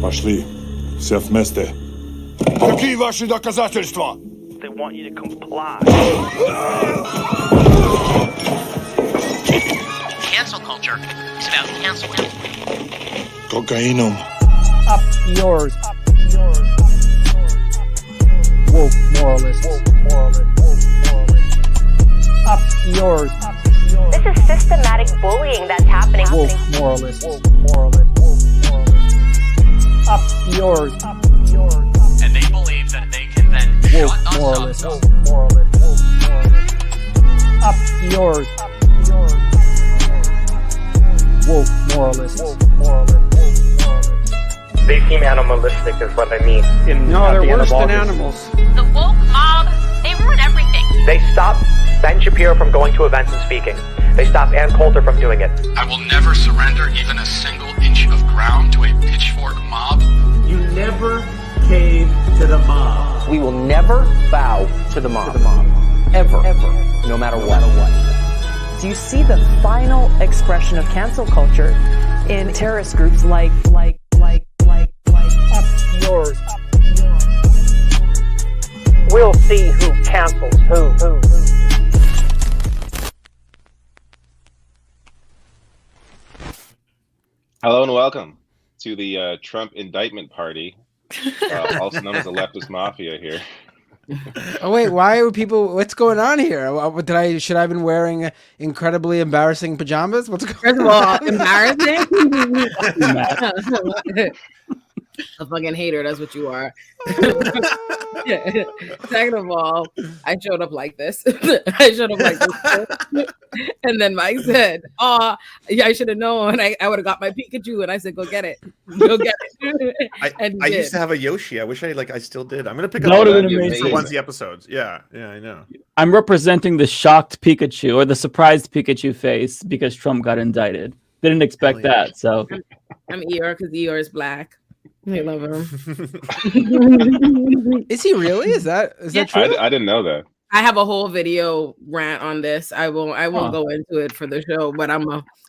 Пошли. Все вместе. Какие ваши доказательства? They want you to comply. Cancel culture is about canceling. Кокаином. Up yours. Woke moralists. Up yours. This is systematic bullying that's happening. Woke moralists. Up yours. And they believe that they can then Woke shut us moralists. up. Up yours. Woke moralists. They seem animalistic is what I mean. No, they're worse than animals. The woke mob, they ruin everything. They stop Ben Shapiro from going to events and speaking. They stop Ann Coulter from doing it. I will never surrender even a single inch of ground to a pitchfork mob. You never cave to the mob. We will never bow to the mob. Ever. No matter what. Do you see the final expression of cancel culture in terrorist groups like Up yours. We'll see who cancels who. Hello and welcome to the Trump indictment party, also known as the Leftist Mafia here. Oh wait, why are people? What's going on here? Should I have been wearing incredibly embarrassing pajamas? What's going First of all, embarrassing. A fucking hater, that's what you are. Second of all, I showed up like this. And then Mike said, "Oh, yeah, I should have known. I would have got my Pikachu." And I said, "Go get it. Go get it." I used to have a Yoshi. I wish I still did. I'm gonna pick up for onesie episodes. Yeah, I know. I'm representing the shocked Pikachu or the surprised Pikachu face because Trump got indicted. Didn't expect that. So I'm Eeyore because Eeyore is black. I love him. Is he really? Is that true? I didn't know that. I have a whole video rant on this. I won't go into it for the show, but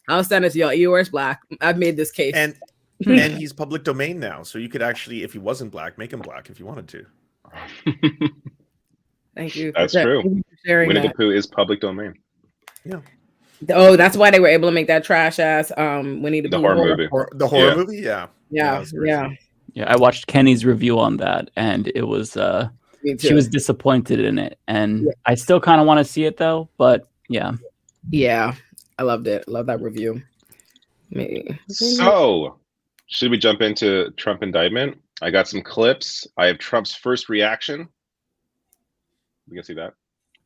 I'll send it to y'all. Eeyore's black. I've made this case. And he's public domain now, so you could actually, if he wasn't black, make him black if you wanted to. Thank you. That's true. Winnie that. the Pooh is public domain. Yeah. Oh, that's why they were able to make that trash ass Winnie the Pooh horror movie. The horror movie, yeah. Yeah. I watched Kenny's review on that, and it was she was disappointed in it, and I still kind of want to see it though. But yeah, I loved it. Love that review. Maybe. So, should we jump into Trump indictment? I got some clips. I have Trump's first reaction. You can see that,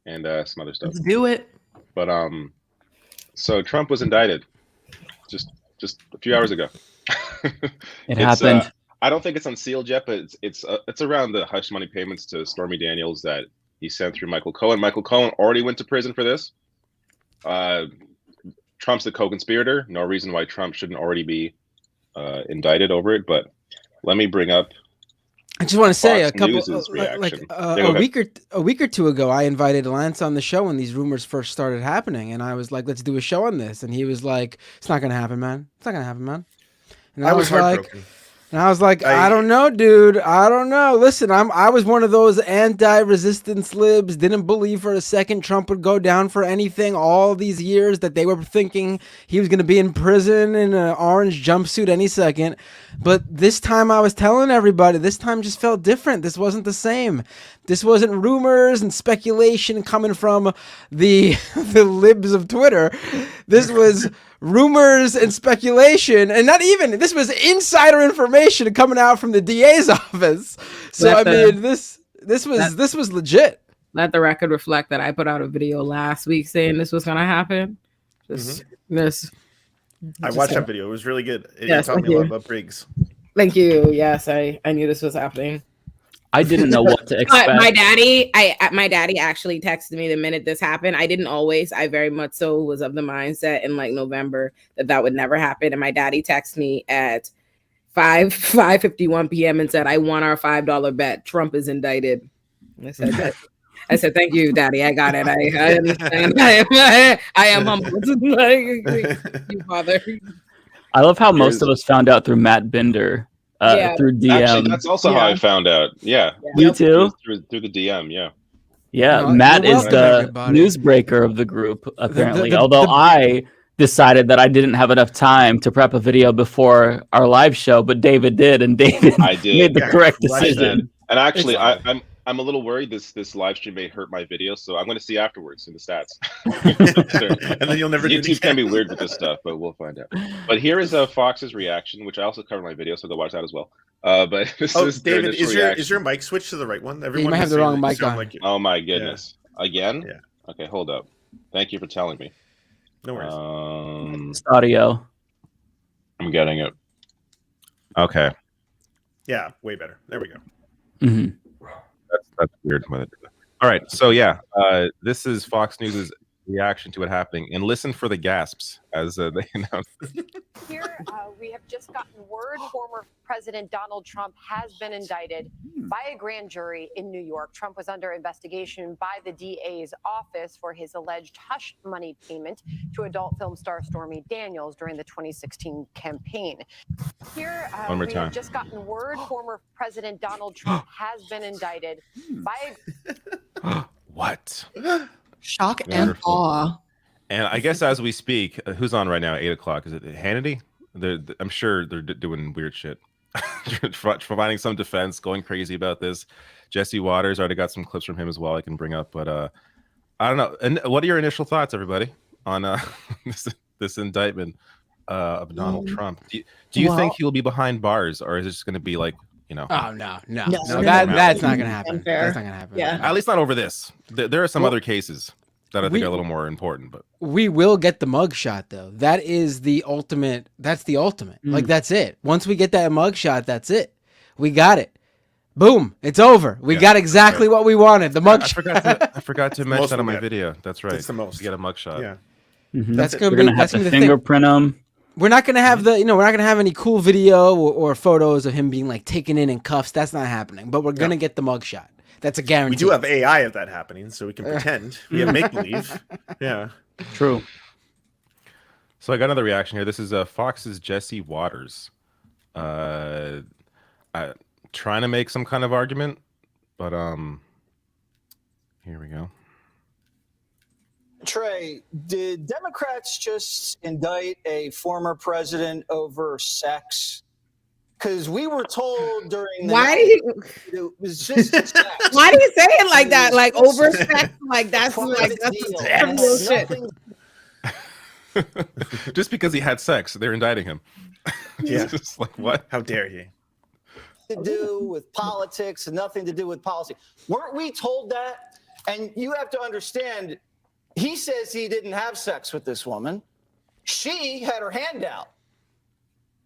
and some other stuff. Let's do it. But so Trump was indicted just a few hours ago. It happened. I don't think it's unsealed yet, but it's around the hush money payments to Stormy Daniels that he sent through Michael Cohen. Michael Cohen already went to prison for this. Trump's the co-conspirator. No reason why Trump shouldn't already be indicted over it. But let me bring up. I just want to say Fox a couple News's reaction. a week or two ago, I invited Lance on the show when these rumors first started happening, and I was like, "Let's do a show on this," and he was like, "It's not gonna happen, man. It's not gonna happen, man." And I was heartbroken. I don't know, dude. I don't know. Listen, I was one of those anti-resistance libs. Didn't believe for a second Trump would go down for anything all these years that they were thinking he was going to be in prison in an orange jumpsuit any second. But this time I was telling everybody, this time just felt different. This wasn't the same. This wasn't rumors and speculation coming from the libs of Twitter. This was rumors and speculation, and not even, this was insider information coming out from the DA's office. So this was legit. Let the record reflect that I put out a video last week saying this was going to happen. I watched that video. It was really good. It taught me a lot about Briggs. Thank you. Yes, I knew this was happening. I didn't know what to expect. My daddy actually texted me the minute this happened. I didn't always. I very much so was of the mindset in like November that would never happen. And my daddy texted me at 5:51 p.m. and said, "I won our $5 bet. Trump is indicted." I said, "Thank you, Daddy. I got it. I understand. I am humbled." You father. I love how most of us found out through Matt Binder through DM. Actually, that's also how I found out. Yeah. You too? Through the DM, yeah. Yeah, No, Matt you're is welcome, the everybody. newsbreaker of the group, apparently. the- Although I decided that I didn't have enough time to prep a video before our live show, but David did, and David made the correct decision. And actually, I'm a little worried this live stream may hurt my video, so I'm going to see afterwards in the stats. And then you'll never do it YouTube again. can be weird with this stuff, but we'll find out. But here is Fox's reaction, which I also covered in my video, so go watch that as well. But this is their David, initial is reaction. your mic switched to the right one? You might have the wrong mic on. Oh my goodness! Again? Yeah. Okay, hold up. Thank you for telling me. No worries. It's audio. I'm getting it. Okay. Yeah, way better. There we go. That's weird. All right, so yeah, this is Fox News's reaction to it happening, and listen for the gasps as they announce. Here, we have just gotten word former President Donald Trump has been indicted by a grand jury in New York. Trump was under investigation by the DA's office for his alleged hush money payment to adult film star Stormy Daniels during the 2016 campaign. Here, One more we time. have just gotten word former President Donald Trump has been indicted by a What? Shock and awe. And I guess as we speak, who's on right now? 8 o'clock. Is it Hannity? I'm sure they're doing weird shit, providing some defense, going crazy about this. Jesse Waters, I already got some clips from him as well I can bring up. But I don't know. And what are your initial thoughts, everybody, on this indictment of Donald Trump? Do you think he'll be behind bars, or is it just going to be like, you know? Oh no, that's not gonna happen. That's not gonna happen. Yeah. At least not over this. There are some other cases that I think are a little more important, but we will get the mug shot though. That is the ultimate. That's the ultimate. Like that's it. Once we get that mug shot, that's it. We got it. Boom. It's over. We got exactly what we wanted. The mug shot. I forgot to mention that on my video. That's right. That's the most. You get a mug shot. Yeah. That's gonna We're be. gonna have That's gonna to be the thing. fingerprint them. We're not gonna have the. We're not gonna have any cool video or photos of him being like taken in cuffs. That's not happening. But we're gonna get the mug shot. That's a guarantee. We do have AI of that happening, so we can pretend. We have make believe. Yeah. True. So I got another reaction here. This is Fox's Jesse Waters, trying to make some kind of argument, but here we go. Trey, did Democrats just indict a former president over sex? Because we were told during the it was just sex. Why do you say it like that? Like over sex? Like that's real shit. Just because he had sex, they're indicting him. Yeah. Just like, what? How dare he? To do with politics and nothing to do with policy. Weren't we told that? And you have to understand, he says he didn't have sex with this woman. She had her hand out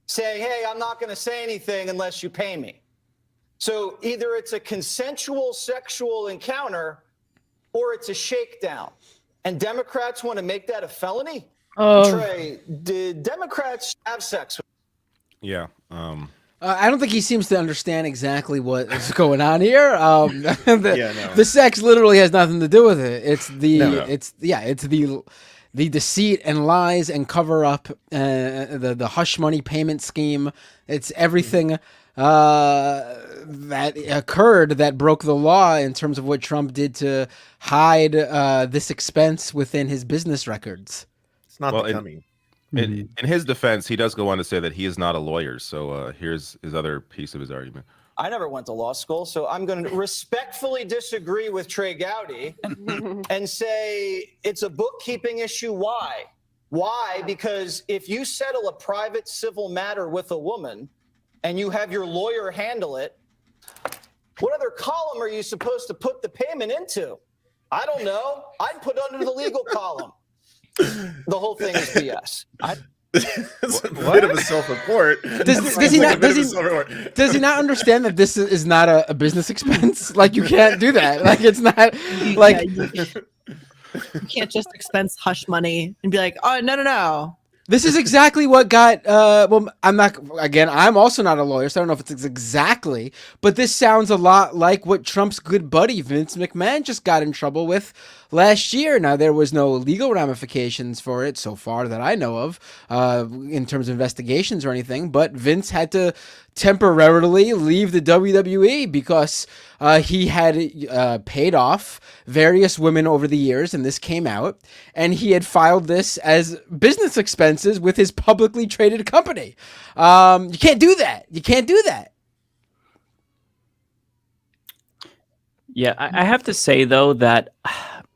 saying, hey, I'm not going to say anything unless you pay me. So either it's a consensual sexual encounter or it's a shakedown. And Democrats want to make that a felony? Trey, did Democrats have sex with? Yeah. I don't think he seems to understand exactly what is going on here. The sex literally has nothing to do with it. It's the the deceit and lies and cover up, the hush money payment scheme. It's everything that occurred that broke the law in terms of what Trump did to hide this expense within his business records. It's not becoming. In his defense, he does go on to say that he is not a lawyer. So here's his other piece of his argument. I never went to law school, so I'm going to respectfully disagree with Trey Gowdy and say it's a bookkeeping issue. Why? Why? Because if you settle a private civil matter with a woman and you have your lawyer handle it, what other column are you supposed to put the payment into? I don't know. I'd put under the legal column. The whole thing is BS. It's a bit of a self-report. Does he not understand that this is not a business expense? Like, you can't do that. Like, it's not like you can't just expense hush money and be like, oh no. This is exactly what got I'm also not a lawyer, so I don't know if it's exactly, but this sounds a lot like what Trump's good buddy Vince McMahon just got in trouble with last year. Now, there was no legal ramifications for it so far that I know of in terms of investigations or anything, but Vince had to temporarily leave the WWE because he had paid off various women over the years, and this came out, and he had filed this as business expenses with his publicly traded company. You can't do that. You can't do that. Yeah, I have to say, though, that,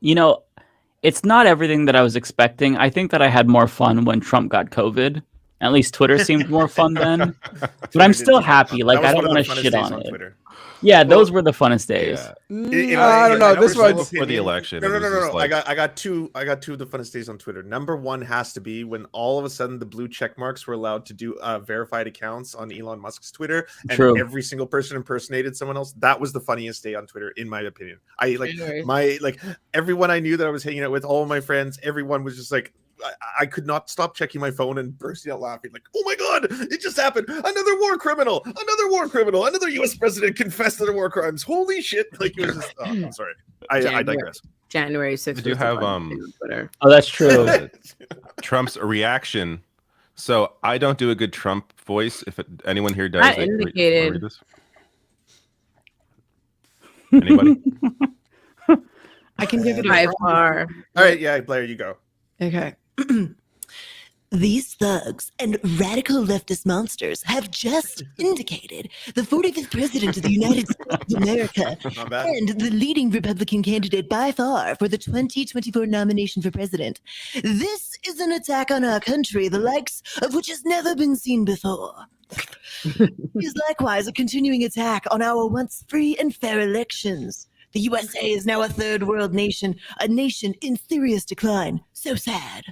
it's not everything that I was expecting. I think that I had more fun when Trump got COVID. At least Twitter seemed more fun then. But I'm still happy. Like, I don't want to shit on it. Twitter. Yeah, those were the funnest days. I don't know. This one's for the election. No. Like... I got two of the funnest days on Twitter. Number one has to be when all of a sudden the blue check marks were allowed to do verified accounts on Elon Musk's Twitter, and every single person impersonated someone else. That was the funniest day on Twitter, in my opinion. Everyone I knew that I was hanging out with, all of my friends, everyone was just like, I could not stop checking my phone and bursting out laughing, like, oh my God, it just happened. Another war criminal, another US president confessed to their war crimes. Holy shit. Like, it was just, I'm sorry. I digress. January 6th. I do have, Twitter. Oh, that's true. Trump's reaction. So I don't do a good Trump voice. If anyone here does, I indicated. Read this. Anybody? I can give it by far. All right. Yeah. Blair, you go. Okay. These thugs and radical leftist monsters have just indicated the 45th president of the United States of America and the leading Republican candidate by far for the 2024 nomination for president. This is an attack on our country, the likes of which has never been seen before. It is likewise a continuing attack on our once free and fair elections. The USA is now a third world nation, a nation in serious decline. So sad.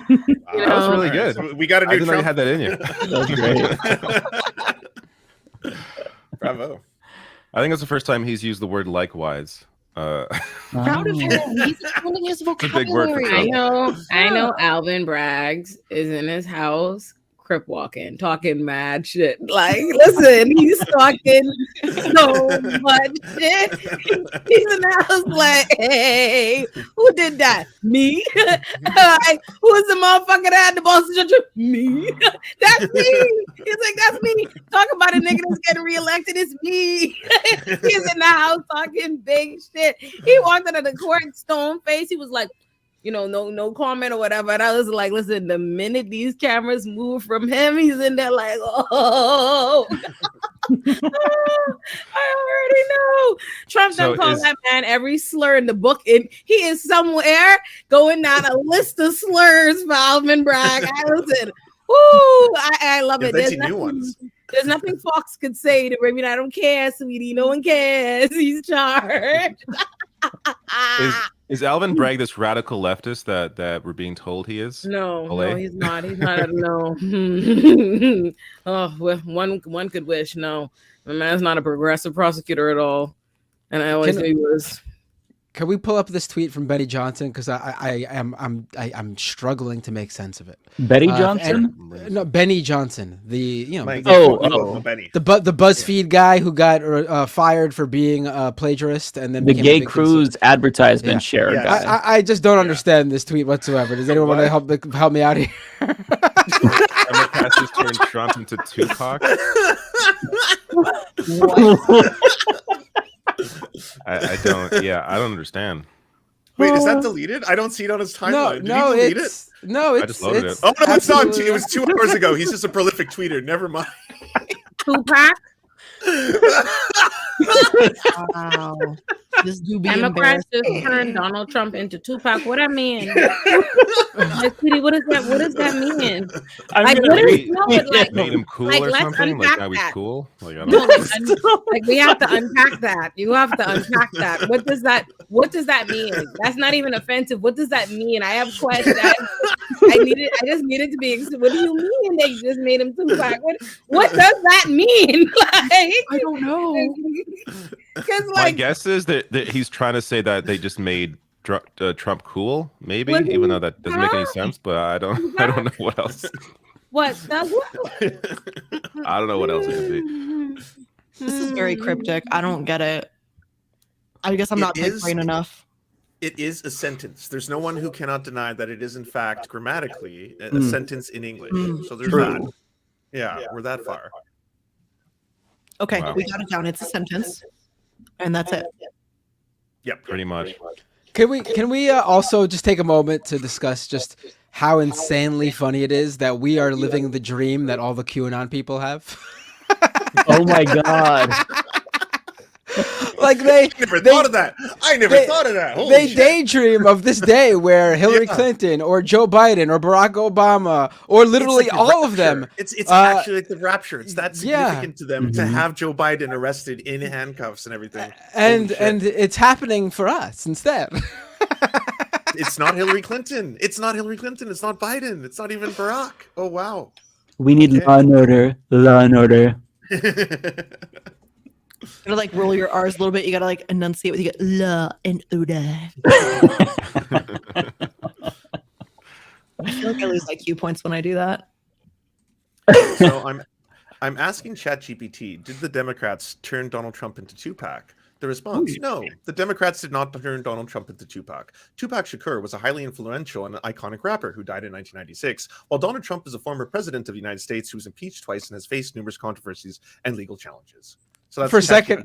That was really good. So we got a new I didn't know you Trump. had that in you. That was great. Bravo. I think it's the first time he's used the word likewise. Proud of him. He's expanding his a big word for vocabulary. Trump. I know Alvin Braggs is in his house crip walking, talking mad shit. Like, listen, he's talking so much shit. He's in the house like, hey, who did that? Me? Like, who's the motherfucker that had the Boston Judge? Me. That's me. He's like, that's me. Talk about a nigga that's getting reelected. It's me. He's in the house talking big shit. He walked out of the court stone face. He was like, no comment or whatever. And I was like, listen, the minute these cameras move from him, he's in there like, oh, I already know. Trump done call that man every slur in the book, and he is somewhere going down a list of slurs for Alvin Bragg. I love it. There's nothing Fox could say to him. I don't care, sweetie. No one cares. He's charged. Is Alvin Bragg this radical leftist that we're being told he is? No, he's not. He's not. No. Oh, well, one could wish. No, the man's not a progressive prosecutor at all. And I always knew he was. Can we pull up this tweet from Betty Johnson? Because I'm struggling to make sense of it. Betty Johnson? No, Benny Johnson. The BuzzFeed guy who got fired for being a plagiarist and then the Gay Cruise advertisement share guy. I just don't understand this tweet whatsoever. Does anyone want to help me out here? Emma Cass just turned Trump into Tupac. I don't understand. Wait, is that deleted? I don't see it on his timeline. No, Did he delete it? No, I just loaded it. Oh no, it's not. It was 2 hours ago. He's just a prolific tweeter. Never mind. Tupac. Wow. This do be Democrats just turned Donald Trump into Tupac. What I mean? Sweetie, what does that mean? Made him cool or something? Like now he's cool? Like, I don't know. Like we have to unpack that. You have to unpack that. What does that mean? That's not even offensive. What does that mean? I have questions. I just needed to be. What do you mean that you just made him Tupac? What does that mean? Like, I don't know. Because my guess is that he's trying to say that they just made Trump cool, maybe, even though that doesn't make any sense. But I don't know what else. What? I don't know what else it could be. This is very cryptic. I don't get it. I guess I'm not big brain enough. It is a sentence. There's no one who cannot deny that it is, in fact, grammatically a sentence in English. So there's that. Yeah, we're that far. Okay, Wow. we got it down. It's a sentence, and that's it. Yep, pretty much. Can we also just take a moment to discuss just how insanely funny it is that we are living the dream that all the QAnon people have? Oh my god. Like they never thought of that. I never thought of that. Holy They shit. daydream of this day where Hillary Clinton or Joe Biden or Barack Obama or literally It's like all the of them. rapture. It's actually like the rapture. It's that yeah. significant to them to have Joe Biden arrested in handcuffs and everything. And it's happening for us instead. It's not Hillary Clinton. It's not Hillary Clinton. It's not Biden. It's not even Barack. Oh wow. We need law and order. Law and order. You gotta like roll your R's a little bit. You gotta like enunciate with you get law and order. I feel like I lose IQ points when I do that. So I'm asking ChatGPT, did the Democrats turn Donald Trump into Tupac? The response, no, the Democrats did not turn Donald Trump into Tupac. Tupac Shakur was a highly influential and iconic rapper who died in 1996, while Donald Trump is a former president of the United States who was impeached twice and has faced numerous controversies and legal challenges. So that's For a second,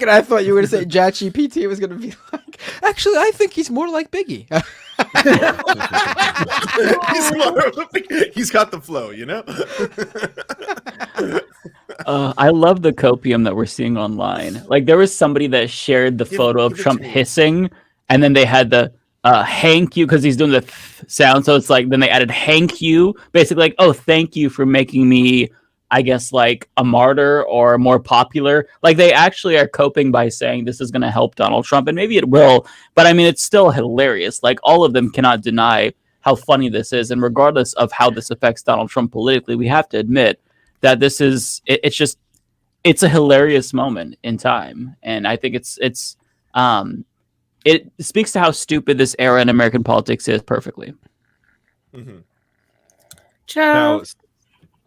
I thought you were going to say ChatGPT was going to be like, actually, I think he's more like Biggie. He's got the flow, you know? I love the copium that we're seeing online. Like there was somebody that shared the photo of Trump hissing, and then they had the Hank you because he's doing the sound. So it's like then they added Hank you, basically like, oh, thank you for making me, I guess, like a martyr or more popular. Like they actually are coping by saying this is going to help Donald Trump, and maybe it will. But I mean, it's still hilarious. Like all of them cannot deny how funny this is, and regardless of how this affects Donald Trump politically, we have to admit that this is it's a hilarious moment in time, and I think it speaks to how stupid this era in American politics is perfectly. Now,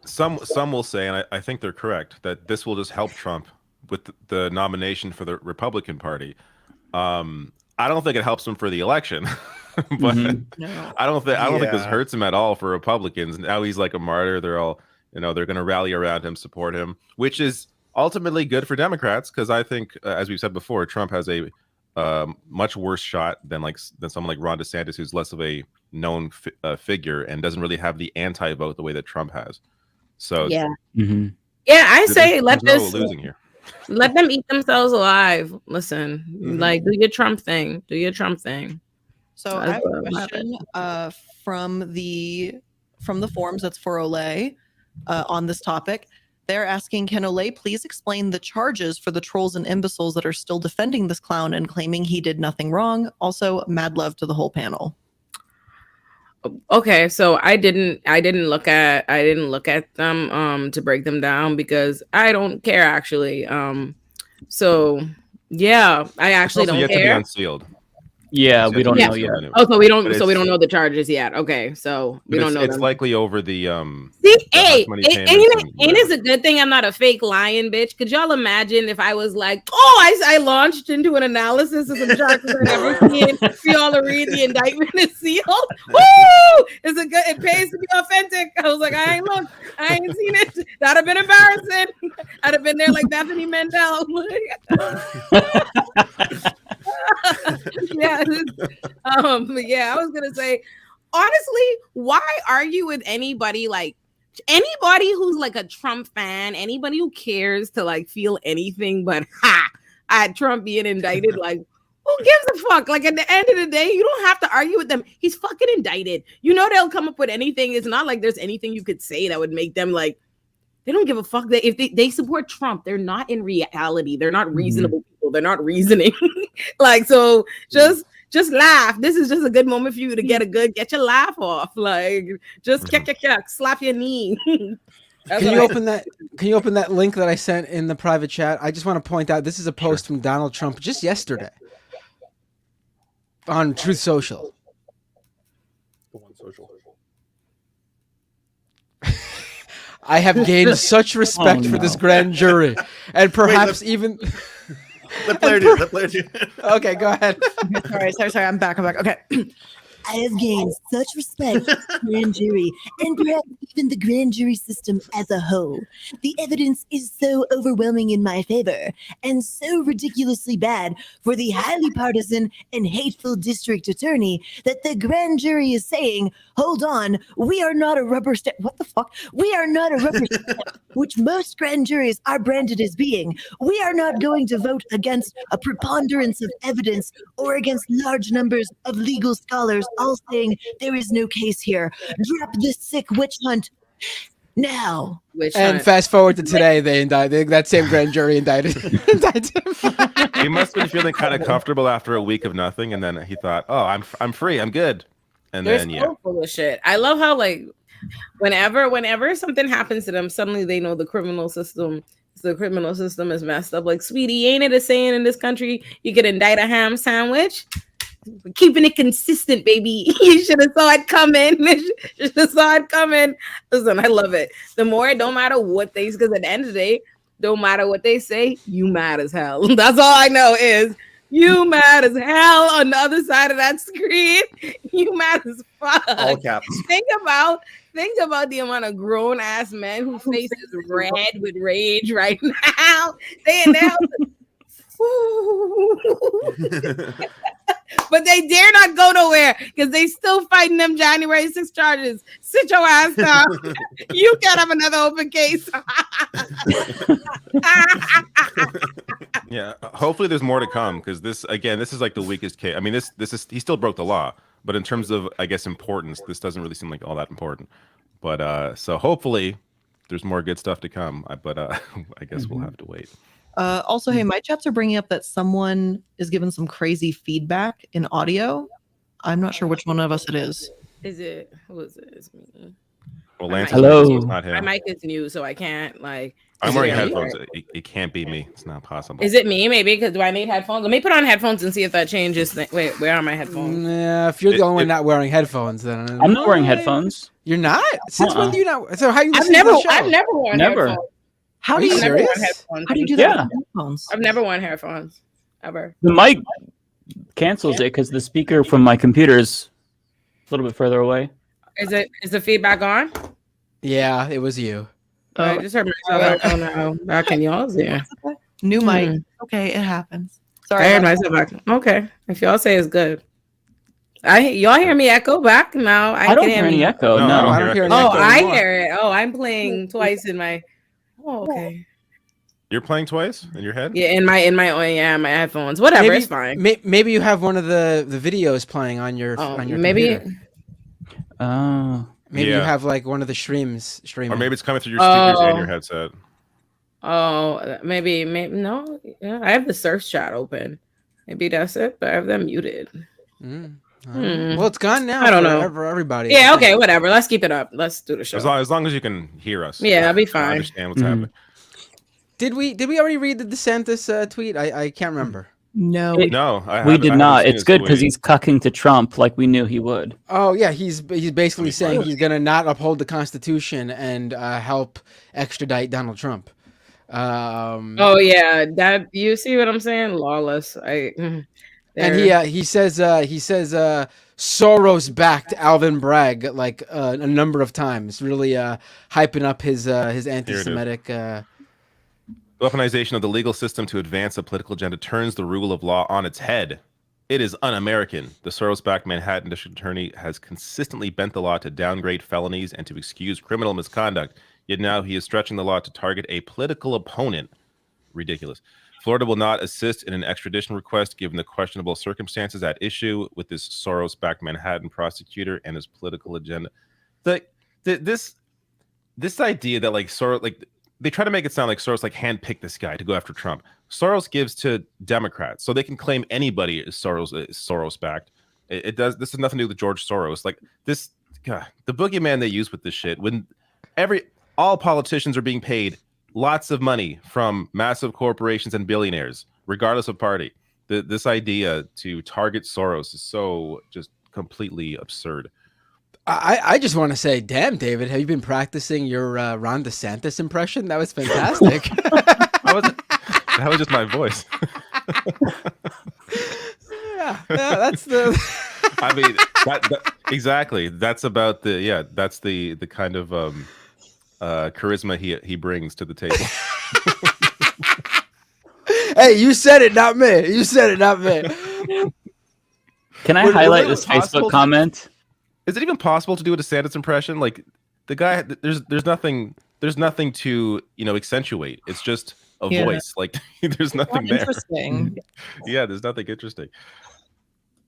some will say, and I think they're correct, that this will just help Trump with the nomination for the Republican Party. I don't think it helps him for the election, but I don't think this hurts him at all for Republicans. Now he's like a martyr. They're all, they're going to rally around him, support him, which is ultimately good for Democrats, because I think, as we've said before, Trump has a much worse shot than someone like Ron DeSantis, who's less of a known figure and doesn't really have the anti-vote the way that Trump has. So I say let losing here. Let them eat themselves alive. Listen, like do your Trump thing. Do your Trump thing. So I have a question from the forums. That's for Olay on this topic. They're asking, can Olay please explain the charges for the trolls and imbeciles that are still defending this clown and claiming he did nothing wrong? Also, mad love to the whole panel. Okay, so I didn't look at them to break them down because I don't care actually. So yeah, I actually don't care. To be unsealed. Yeah, we don't know yet. Oh, so we don't know the charges yet. Okay, so we don't know. It's likely over the See, hey, ain't it a good thing I'm not a fake lying bitch? Could y'all imagine if I was like, I launched into an analysis of some charges I've never seen. We all read the indictment is sealed. Woo! It pays to be authentic. I was like, I ain't seen it. That'd have been embarrassing. I'd have been there like Bethany Mandel. I was gonna say, honestly, why argue with anybody who's like a Trump fan, anybody who cares to like feel anything but at Trump being indicted? Like, who gives a fuck? Like, at the end of the day, you don't have to argue with them. He's fucking indicted. They'll come up with anything. It's not like there's anything you could say that would make them like, they don't give a fuck. That if they support Trump, they're not in reality. They're not reasonable people. They're not reasoning. Like, so just laugh. This is just a good moment for you to get your laugh off. Like, just slap your knee. Can you open that link that I sent in the private chat? I just want to point out this is a post from Donald Trump just yesterday on Truth Social. I have gained such respect for this grand jury, and perhaps even Let Blair do it. Let Blair do it. Okay, go ahead. Sorry. I'm back. Okay. I have gained such respect for the grand jury and perhaps even the grand jury system as a whole. The evidence is so overwhelming in my favor and so ridiculously bad for the highly partisan and hateful district attorney that the grand jury is saying, hold on, we are not a rubber stamp. What the fuck? We are not a rubber stamp, which most grand juries are branded as being. We are not going to vote against a preponderance of evidence or against large numbers of legal scholars all saying there is no case here. Drop this sick witch hunt now. Fast forward to today, they indicted that same grand jury indicted him. He must have been feeling kind of comfortable after a week of nothing, and then he thought, "Oh, I'm free, I'm good." And They're then so full of shit. I love how like whenever something happens to them, suddenly they know the criminal system. The criminal system is messed up. Like, sweetie, ain't it a saying in this country you could indict a ham sandwich? We're keeping it consistent, baby. You should have saw it coming. You should have saw it coming. Listen, I love it. The more, it don't matter what they, because at the end of the day, don't matter what they say, you mad as hell. That's all I know is you mad as hell on the other side of that screen. You mad as fuck. All caps. Think about the amount of grown ass men whose faces red with rage right now. They in their house. But they dare not go nowhere because they still fighting them January 6 charges. Sit your ass down. You can't have another open case. Yeah, hopefully there's more to come, because this is like the weakest case. I mean, this is, he still broke the law, but in terms of, I guess, importance, this doesn't really seem like all that important. But so hopefully there's more good stuff to come. But I guess we'll have to wait. Also, hey, my chats are bringing up that someone is giving some crazy feedback in audio. I'm not sure which one of us it is. Is it? Who is it? It's me. Well, Lance, hello. So it's not him. My mic is new, so I can't like. I'm wearing headphones. It can't be me. It's not possible. Is it me? Maybe, because do I need headphones? Let me put on headphones and see if that changes. Wait, where are my headphones? Yeah, if you're the only one not wearing headphones, then I'm not wearing headphones. You're not? Since when do you not? So how you? I've listen to the show? never worn headphones. How do Are you you serious? How do you do that Yeah. with headphones? I've never worn headphones ever. The mic cancels it because the speaker from my computer is a little bit further away. Is the feedback on? Yeah, it was you. I just heard myself. Oh no, back in y'all's ear. New mic. Okay, it happens. Sorry. I heard myself back. Okay, if y'all say it's good. Y'all hear me echo back now? I don't hear any echo. No, I don't hear any Oh, echo I anymore. hear it. Oh, I'm playing twice in my. Oh, okay. You're playing twice in your head? Yeah, in my my headphones. Whatever, Maybe, it's fine. Maybe you have one of the videos playing on your maybe. computer. Maybe you have like one of the streaming. Or maybe it's coming through your speakers and your headset. Oh, maybe no. Yeah, I have the surf chat open. Maybe that's it, but I have them muted. Well, it's gone now. I don't know for everybody. Yeah, okay, whatever. Let's keep it up. Let's do the show. As long as you can hear us. Yeah, I'll be I fine. understand what's happening. Did we already read the DeSantis tweet? I can't remember. No. No, we did not. It's good because he's cucking to Trump like we knew he would. Oh yeah, he's basically saying he's gonna not uphold the Constitution and help extradite Donald Trump. Oh yeah, that you see what I'm saying? Lawless. And he says Soros backed Alvin Bragg like a number of times, really hyping up his anti-Semitic. Weaponization of the legal system to advance a political agenda turns the rule of law on its head. It is un-American. The Soros-backed Manhattan District Attorney has consistently bent the law to downgrade felonies and to excuse criminal misconduct. Yet now he is stretching the law to target a political opponent. Ridiculous. Florida will not assist in an extradition request given the questionable circumstances at issue with this Soros-backed Manhattan prosecutor and his political agenda. This idea that like Soros, like they try to make it sound like Soros like handpicked this guy to go after Trump. Soros gives to Democrats, so they can claim anybody is Soros-backed. It does. This has nothing to do with George Soros. Like this, God, the boogeyman they use with this shit. When all politicians are being paid lots of money from massive corporations and billionaires, regardless of party. This idea to target Soros is so just completely absurd. I just want to say, damn, David, have you been practicing your Ron DeSantis impression? That was fantastic. That was just my voice. Yeah, that's the. I mean, that exactly. That's about the That's the kind of charisma he brings to the table. Hey, you said it, not me. You said it, not me. Can I highlight this Facebook comment? Is it even possible to do a DeSantis impression? Like the guy, there's nothing to accentuate. It's just a voice. Like there's nothing there. Interesting. Yeah, there's nothing interesting.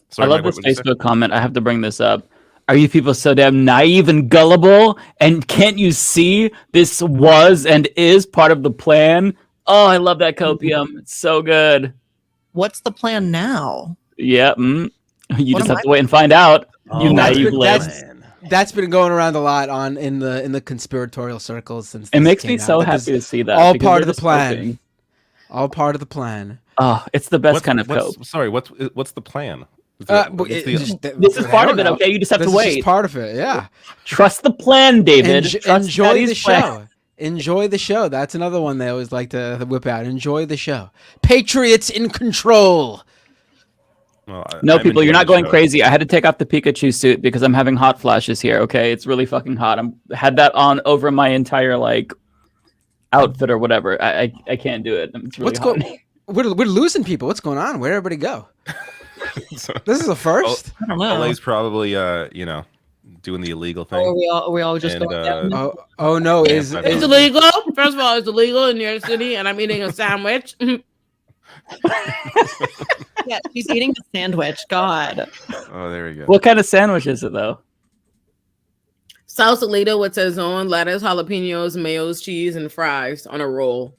Sorry, I love this Facebook comment. I have to bring this up. Are you people so damn naive and gullible? And can't you see this was and is part of the plan? Oh, I love that copium. It's so good. What's the plan now? Yeah. You just have to wait and find out. You naive That's been going around a lot in the conspiratorial circles since. It makes me so happy to see that. All part of the plan. All part of the plan. Oh, it's the best kind of cope. Sorry, what's the plan? This is part of it. Okay, you just have to wait. This is part of it. Yeah. Trust the plan, David. Enjoy the show. Enjoy the show. That's another one they always like to whip out. Enjoy the show. Patriots in control. Well, no, people, you're not going crazy. I had to take off the Pikachu suit because I'm having hot flashes here. Okay, it's really fucking hot. Had that on over my entire outfit or whatever. I can't do it. It's really hot. We're losing people. What's going on? Where'd everybody go? This is a first. I don't know. LA's probably doing the illegal thing. Oh, we all just going down. Oh no, it's illegal. First of all, it's illegal in New York City, and I'm eating a sandwich. Yeah, she's eating a sandwich. God. Oh, there we go. What kind of sandwich is it though? Sausalito with sazon, lettuce, jalapenos, mayos, cheese, and fries on a roll.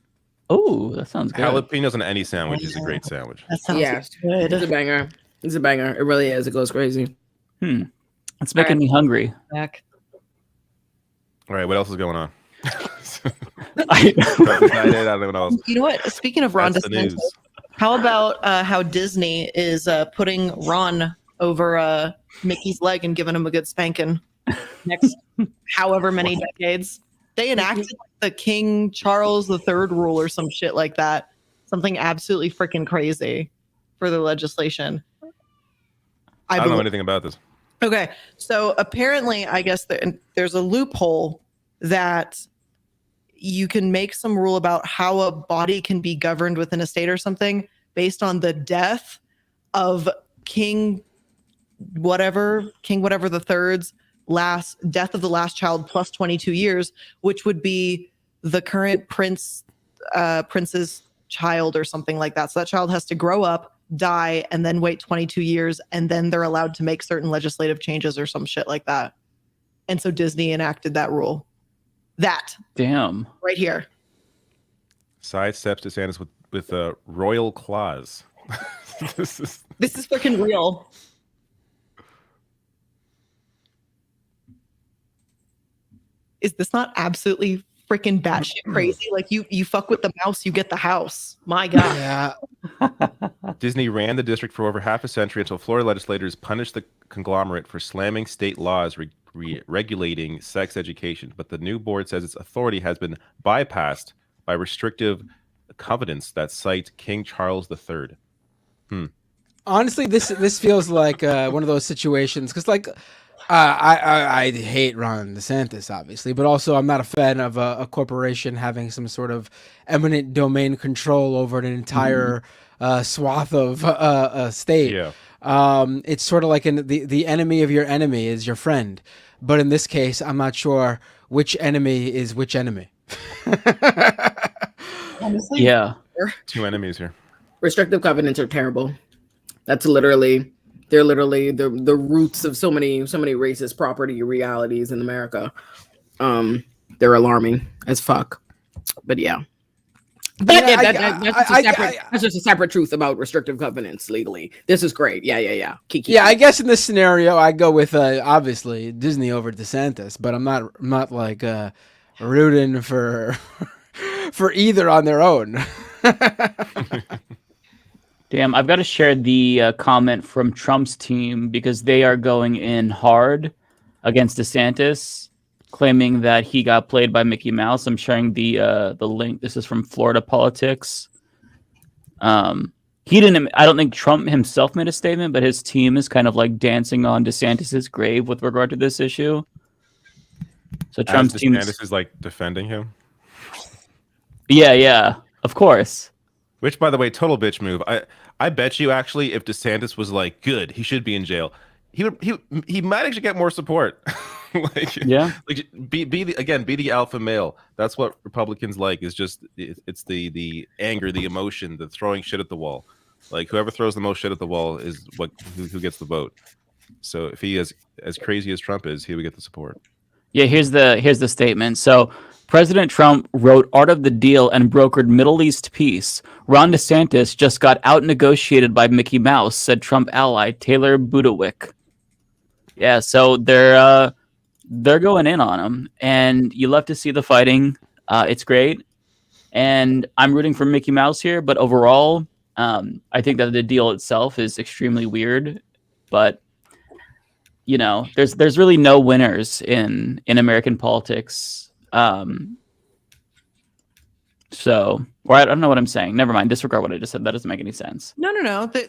Oh, that sounds good. Jalapenos on any sandwich is a great sandwich. That sounds good. It's a banger. It's a banger. It really is. It goes crazy. It's making me hungry. Back. All right, what else is going on? I don't know what else. You know what? Speaking of Ron DeSantis, how about how Disney is putting Ron over Mickey's leg and giving him a good spanking next however many decades? They enacted the King Charles III rule or some shit like that. Something absolutely freaking crazy for the legislation. I don't know anything about this. Okay, so apparently, I guess there's a loophole that you can make some rule about how a body can be governed within a state or something based on the death of King whatever the third's death of the last child plus 22 years, which would be the current prince's child or something like that. So that child has to grow up, die, and then wait 22 years, and then they're allowed to make certain legislative changes or some shit like that. And so Disney enacted that rule. Damn. Right here. Sidesteps DeSantis with a royal clause. This is freaking real. Is this not absolutely freaking batshit crazy? Like you fuck with the mouse, you get the house. My God. Yeah. Disney ran the district for over half a century until Florida legislators punished the conglomerate for slamming state laws regulating sex education. But the new board says its authority has been bypassed by restrictive covenants that cite King Charles III. Honestly, this feels like one of those situations because, I hate Ron DeSantis, obviously, but also I'm not a fan of a corporation having some sort of eminent domain control over an entire swath of a state. Yeah. It's sort of like the enemy of your enemy is your friend. But in this case, I'm not sure which enemy is which enemy. Honestly, yeah. Two enemies here. Restrictive covenants are terrible. They're literally the roots of so many racist property realities in America. They're alarming as fuck. But yeah. That's just a separate truth about restrictive covenants legally. This is great. Yeah. Kiki. I guess in this scenario, I go with obviously Disney over DeSantis, but I'm not like rooting for either on their own. Damn, I've got to share the comment from Trump's team because they are going in hard against DeSantis, claiming that he got played by Mickey Mouse. I'm sharing the link. This is from Florida Politics. he didn't. I don't think Trump himself made a statement, but his team is kind of like dancing on DeSantis's grave with regard to this issue. So Trump's team is like defending him. Yeah, of course. Which, by the way, total bitch move. I bet you actually, if DeSantis was like, good, he should be in jail, he might actually get more support. Like be the alpha male. That's what Republicans like. Is just it's the anger, the emotion, the throwing shit at the wall. Like whoever throws the most shit at the wall is who gets the vote. So if he is as crazy as Trump is, he would get the support. Yeah, here's the statement. So President Trump wrote Art of the Deal and brokered Middle East peace. Ron DeSantis just got out-negotiated by Mickey Mouse, said Trump ally Taylor Budawick. Yeah, so they're going in on him, and you love to see the fighting. It's great, and I'm rooting for Mickey Mouse here. But overall, I think that the deal itself is extremely weird. But you know, there's really no winners in American politics. So, or I don't know what I'm saying. Never mind. Disregard what I just said. That doesn't make any sense. No.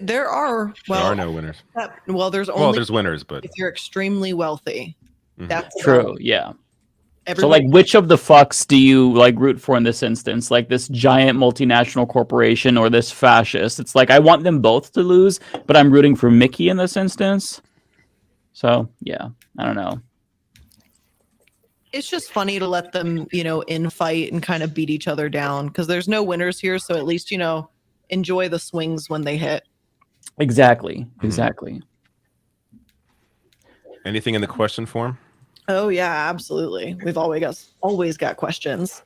There are no winners. There's winners, but if you're extremely wealthy, that's true. Yeah. Everybody... So, like, which of the fucks do you like root for in this instance? Like this giant multinational corporation or this fascist? It's like I want them both to lose, but I'm rooting for Mickey in this instance. So yeah, I don't know. It's just funny to let them, infight and kind of beat each other down because there's no winners here. So at least, enjoy the swings when they hit. Exactly. Anything in the question form? Oh yeah, absolutely. We've always got questions.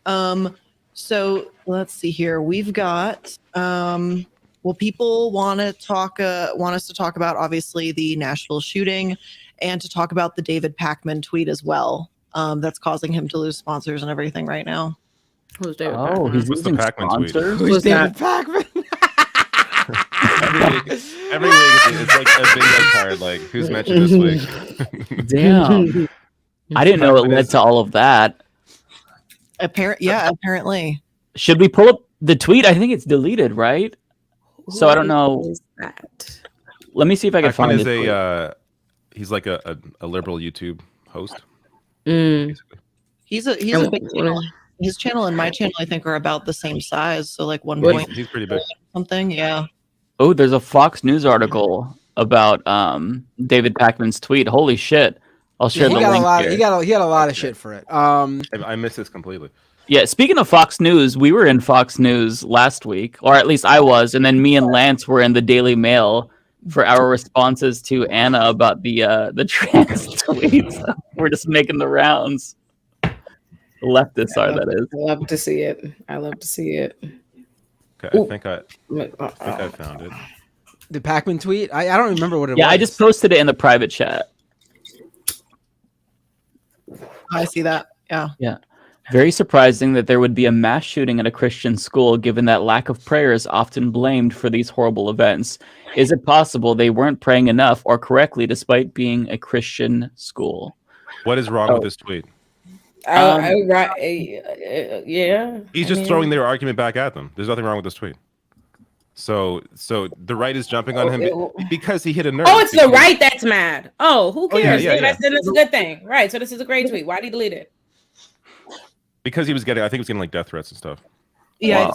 So let's see here. We've got people want us to talk about obviously the Nashville shooting and to talk about the David Pakman tweet as well. That's causing him to lose sponsors and everything right now. Who's David Pakman? Pakman? He's What's the Pakman tweet? Who's David Pakman? every week it's like a bingo card. Like who's mentioned this week? Damn, I didn't know it led to all of that. Apparently. Should we pull up the tweet? I think it's deleted, right? So I don't know. Is that? Let me see if I can find it. He's like a liberal YouTube host. He's a big channel. His channel and my channel, I think, are about the same size. So like He's pretty big. Something, yeah. Oh, there's a Fox News article about David Pakman's tweet. Holy shit! I'll share the link here. He got a lot of shit for it. I missed this completely. Yeah, speaking of Fox News, we were in Fox News last week, or at least I was, and then me and Lance were in the Daily Mail for our responses to Anna about the trans tweets. We're just making the rounds. The leftists are, that is. I love to see it. Okay, I think I found it. The Pakman tweet? I don't remember what it was. Yeah, I just posted it in the private chat. I see that. Yeah. Yeah. Very surprising that there would be a mass shooting at a Christian school, given that lack of prayer is often blamed for these horrible events. Is it possible they weren't praying enough or correctly despite being a Christian school? What is wrong with this tweet? Yeah. He's just throwing their argument back at them. There's nothing wrong with this tweet. So the right is jumping on him because he hit a nerve. Oh, it's the right that's mad. Oh, who cares? Yeah. Then it's a good thing. Right. So this is a great tweet. Why did he delete it? Because he was getting like death threats and stuff. Yeah, wow.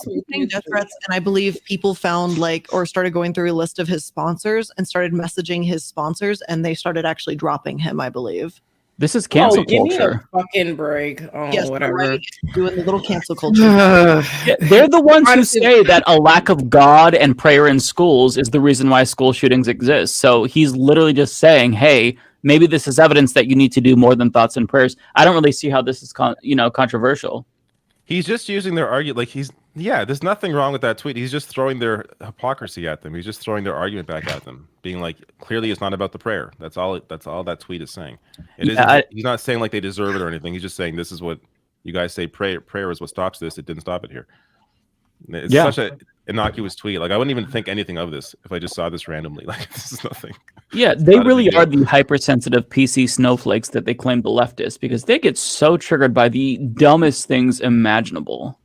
Death threats, and I believe people found or started going through a list of his sponsors and started messaging his sponsors, and they started actually dropping him, I believe. This is cancel give culture. Me a fucking break. Oh, yes, whatever. Right. Doing the little cancel culture. They're the ones who say that a lack of God and prayer in schools is the reason why school shootings exist. So he's literally just saying, hey, maybe this is evidence that you need to do more than thoughts and prayers. I don't really see how this is controversial. He's just using their argument. There's nothing wrong with that tweet. He's just throwing their hypocrisy at them. He's just throwing their argument back at them, being like, clearly it's not about the prayer. That's all that tweet is saying. He's not saying like they deserve it or anything. He's just saying this is what you guys say. Prayer is what stops this. It didn't stop it here. It's such an innocuous tweet. Like I wouldn't even think anything of this if I just saw this randomly. Like this is nothing. Yeah, they really are the hypersensitive PC snowflakes that they claim the leftists, because they get so triggered by the dumbest things imaginable.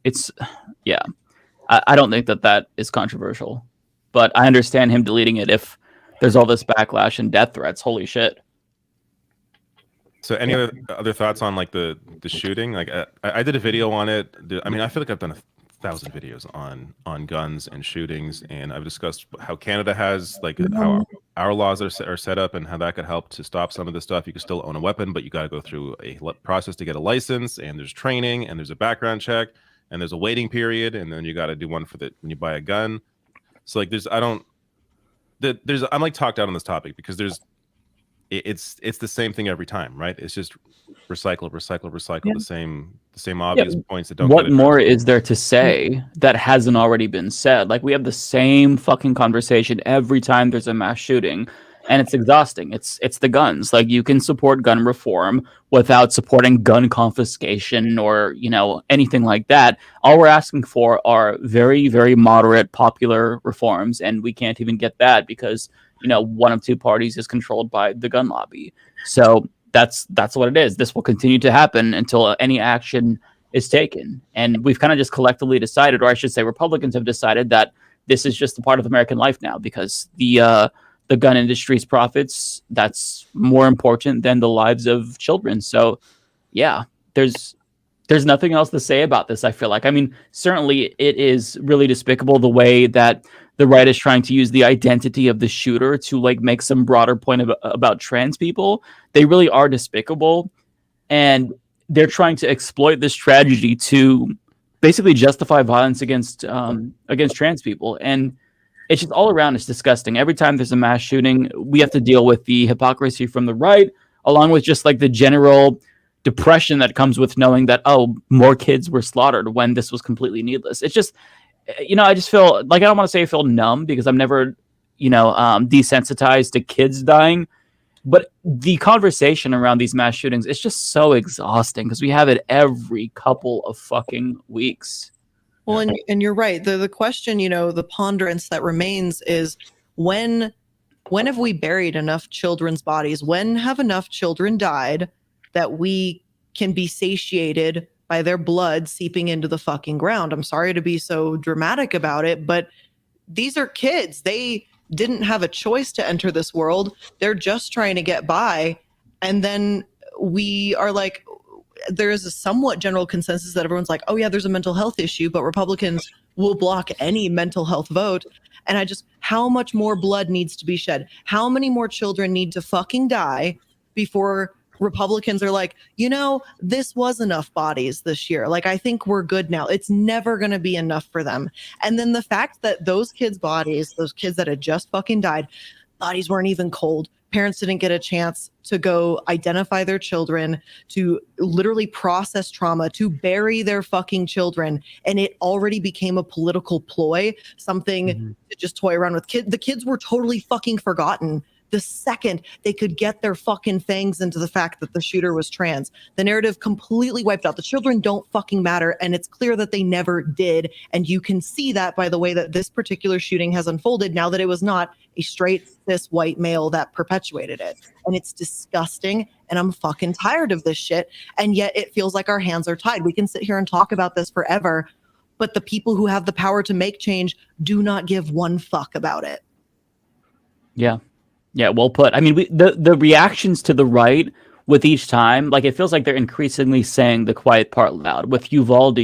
I don't think that is controversial. but I understand him deleting it if there's all this backlash and death threats. Holy shit. So any other thoughts on like the shooting? Like I did a video on it. I mean, I feel like I've done 1,000 videos on guns and shootings, and I've discussed how Canada has like how our laws are set up and how that could help to stop some of this stuff. You can still own a weapon, but you got to go through a process to get a license, and there's training, and there's a background check, and there's a waiting period, and then you got to do one for when you buy a gun. So like I'm like talked out on this topic because it's the same thing every time, right? It's just recycle, the same obvious points that don't. What more is there to say that hasn't already been said? Like, we have the same fucking conversation every time there's a mass shooting, and it's exhausting. It's the guns. Like, you can support gun reform without supporting gun confiscation or, you know, anything like that. All we're asking for are very, very moderate, popular reforms, and we can't even get that because, you know, one of two parties is controlled by the gun lobby. So that's what it is. This will continue to happen until any action is taken. And we've kind of just collectively decided, or I should say Republicans have decided, that this is just a part of American life now because the gun industry's profits, that's more important than the lives of children. So yeah, there's nothing else to say about this, I feel like. I mean, certainly it is really despicable the way that the right is trying to use the identity of the shooter to like make some broader point about trans people. They really are despicable, and they're trying to exploit this tragedy to basically justify violence against trans people. And it's just all around, it's disgusting. Every time there's a mass shooting, we have to deal with the hypocrisy from the right, along with just like the general depression that comes with knowing that, oh, more kids were slaughtered when this was completely needless. It's just, you know, I just feel like, I don't want to say I feel numb because I'm never, you know, desensitized to kids dying, but the conversation around these mass shootings is just so exhausting because we have it every couple of fucking weeks. Well, and you're right. The question, you know, the ponderance that remains is when have we buried enough children's bodies? When have enough children died that we can be satiated by their blood seeping into the fucking ground? I'm sorry to be so dramatic about it, but these are kids. They didn't have a choice to enter this world. They're just trying to get by. And then we are like, there is a somewhat general consensus that everyone's like, oh yeah, there's a mental health issue, but Republicans will block any mental health vote. And how much more blood needs to be shed? How many more children need to fucking die before Republicans are like, you know, this was enough bodies this year. Like, I think we're good now. It's never going to be enough for them. And then the fact that those kids' bodies, those kids that had just fucking died, bodies weren't even cold. Parents didn't get a chance to go identify their children, to literally process trauma, to bury their fucking children. And it already became a political ploy, something to just toy around with. The kids were totally fucking forgotten the second they could get their fucking fangs into the fact that the shooter was trans. The narrative completely wiped out. The children don't fucking matter, and it's clear that they never did. And you can see that by the way that this particular shooting has unfolded now that it was not a straight cis white male that perpetuated it. And it's disgusting, and I'm fucking tired of this shit. And yet it feels like our hands are tied. We can sit here and talk about this forever, but the people who have the power to make change do not give one fuck about it. Yeah. Yeah, well put. I mean, the reactions to the right with each time, like, it feels like they're increasingly saying the quiet part loud. With Uvalde,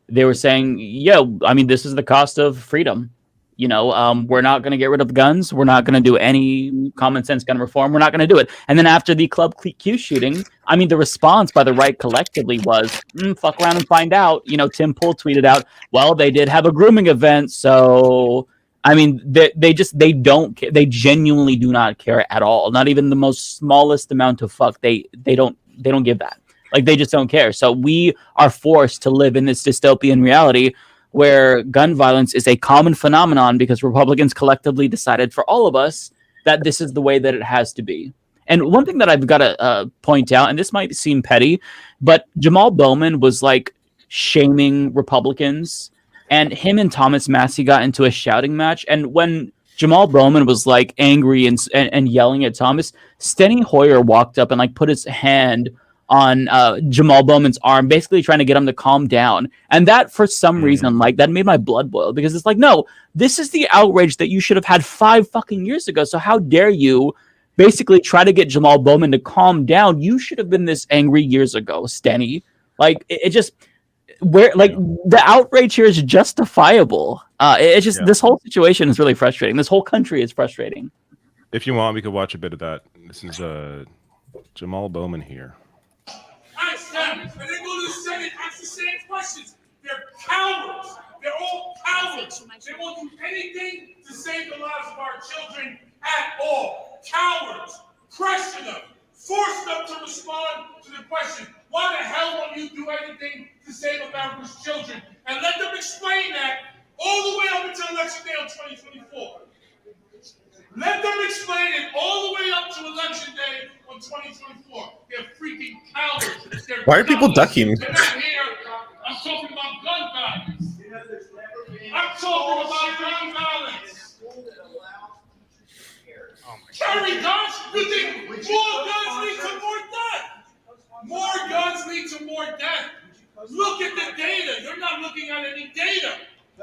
they were saying, yeah, I mean, this is the cost of freedom. You know, we're not going to get rid of guns. We're not going to do any common sense gun reform. We're not going to do it. And then after the Club Q shooting, I mean, the response by the right collectively was, fuck around and find out. You know, Tim Pool tweeted out, well, they did have a grooming event, so... I mean, they don't care. They genuinely do not care at all. Not even the most smallest amount of fuck. They don't give that. Like, they just don't care. So we are forced to live in this dystopian reality where gun violence is a common phenomenon because Republicans collectively decided for all of us that this is the way that it has to be. And one thing that I've got to point out, and this might seem petty, but Jamal Bowman was like shaming Republicans. And him and Thomas Massey got into a shouting match. And when Jamal Bowman was like angry and yelling at Thomas, Steny Hoyer walked up and like put his hand Jamal Bowman's arm, basically trying to get him to calm down. And that, for some reason, like, that made my blood boil, because it's like, no, this is the outrage that you should have had 5 fucking years ago. So how dare you basically try to get Jamal Bowman to calm down? You should have been this angry years ago, Stenny. Like, it just, where, like, the outrage here is justifiable. It's just, this whole situation is really frustrating. This whole country is frustrating. If you want, we could watch a bit of that. This is Jamal Bowman here. Ask them, and they go to the Senate, ask the same questions. They're cowards. They're all cowards. They won't do anything to save the lives of our children at all. Cowards. Pressure them. Force them to respond to the question, why the hell won't you do anything to save America's children? And let them explain that all the way up until election day on 2024. Let them explain it all the way up to election day on 2024. They're freaking cowards. Why are people ducking? They're not here. I'm talking about gun violence. I'm talking about gun violence. Carry guns? You think more guns lead to more death? More guns lead to more death. Look at the data. You're not looking at any data.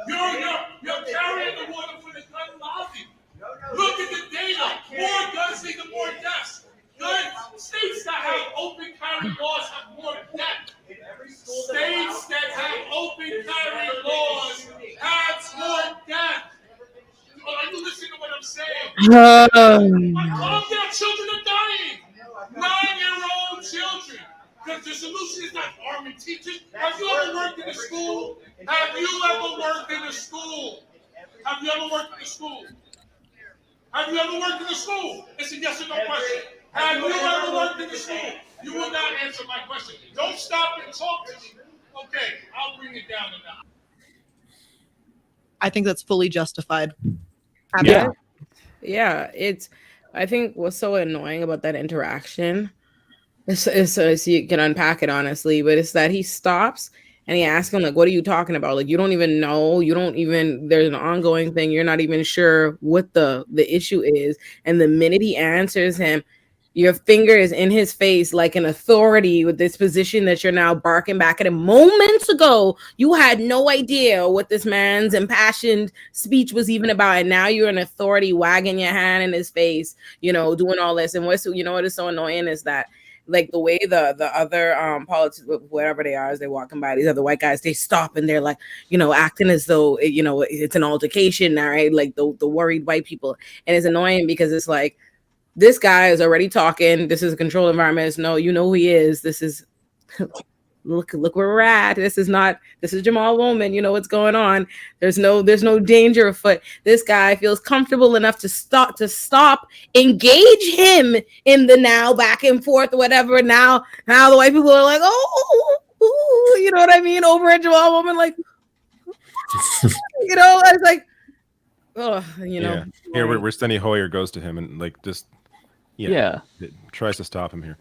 You're carrying the water for the gun lobby. Look at the data. More guns lead to more deaths. States that have open carry laws have more deaths. States that have open carry laws have more deaths. Are you listening to what I'm saying? Calm down. Children are dying. 9-year-old children. Because the solution is not arming teachers. Have you ever worked in a school? Have you ever worked in a school? Have you ever worked in a school? Have you ever worked in a school? It's a yes or no question. Have you ever worked in a school? You will not answer my question. Don't stop and talk to me. Okay, I'll bring it down a notch. I think that's fully justified. Yeah, it's, I think what's so annoying about that interaction is so you can unpack it honestly, but it's that he stops and he asks him, like, what are you talking about? Like, you don't even know, there's an ongoing thing, you're not even sure what the issue is. And the minute he answers him, your finger is in his face like an authority with this position that you're now barking back at him. Moments ago, you had no idea what this man's impassioned speech was even about. And now you're an authority wagging your hand in his face, doing all this. And what is so annoying is that, like, the way the other politics, whatever they are, as they're walking by, these other white guys, they stop and they're like, acting as though, it's an altercation now, right? Like the worried white people. And it's annoying because it's like, this guy is already talking. This is a controlled environment. It's no, who he is. This is look where we're at. This is Jamal Bowman. You know what's going on. There's no danger afoot. This guy feels comfortable enough to stop, engage him in the now back and forth, whatever. Now the white people are like, oh, you know what I mean? Over at Jamal Bowman, like, I was like, oh, Yeah. Here, where Steny Hoyer goes to him and, like, just it tries to stop him here.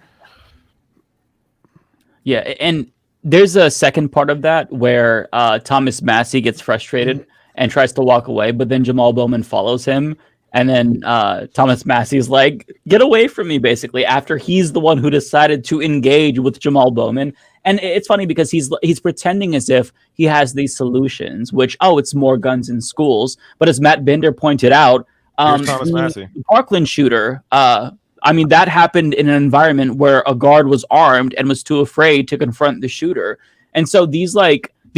Yeah, and there's a second part of that where Thomas Massey gets frustrated and tries to walk away, but then Jamal Bowman follows him, and then Thomas Massey's like, get away from me, basically, after he's the one who decided to engage with Jamal Bowman. And it's funny because he's pretending as if he has these solutions, which, it's more guns in schools. But as Matt Binder pointed out, Thomas Massey. The Parkland shooter, that happened in an environment where a guard was armed and was too afraid to confront the shooter. And so these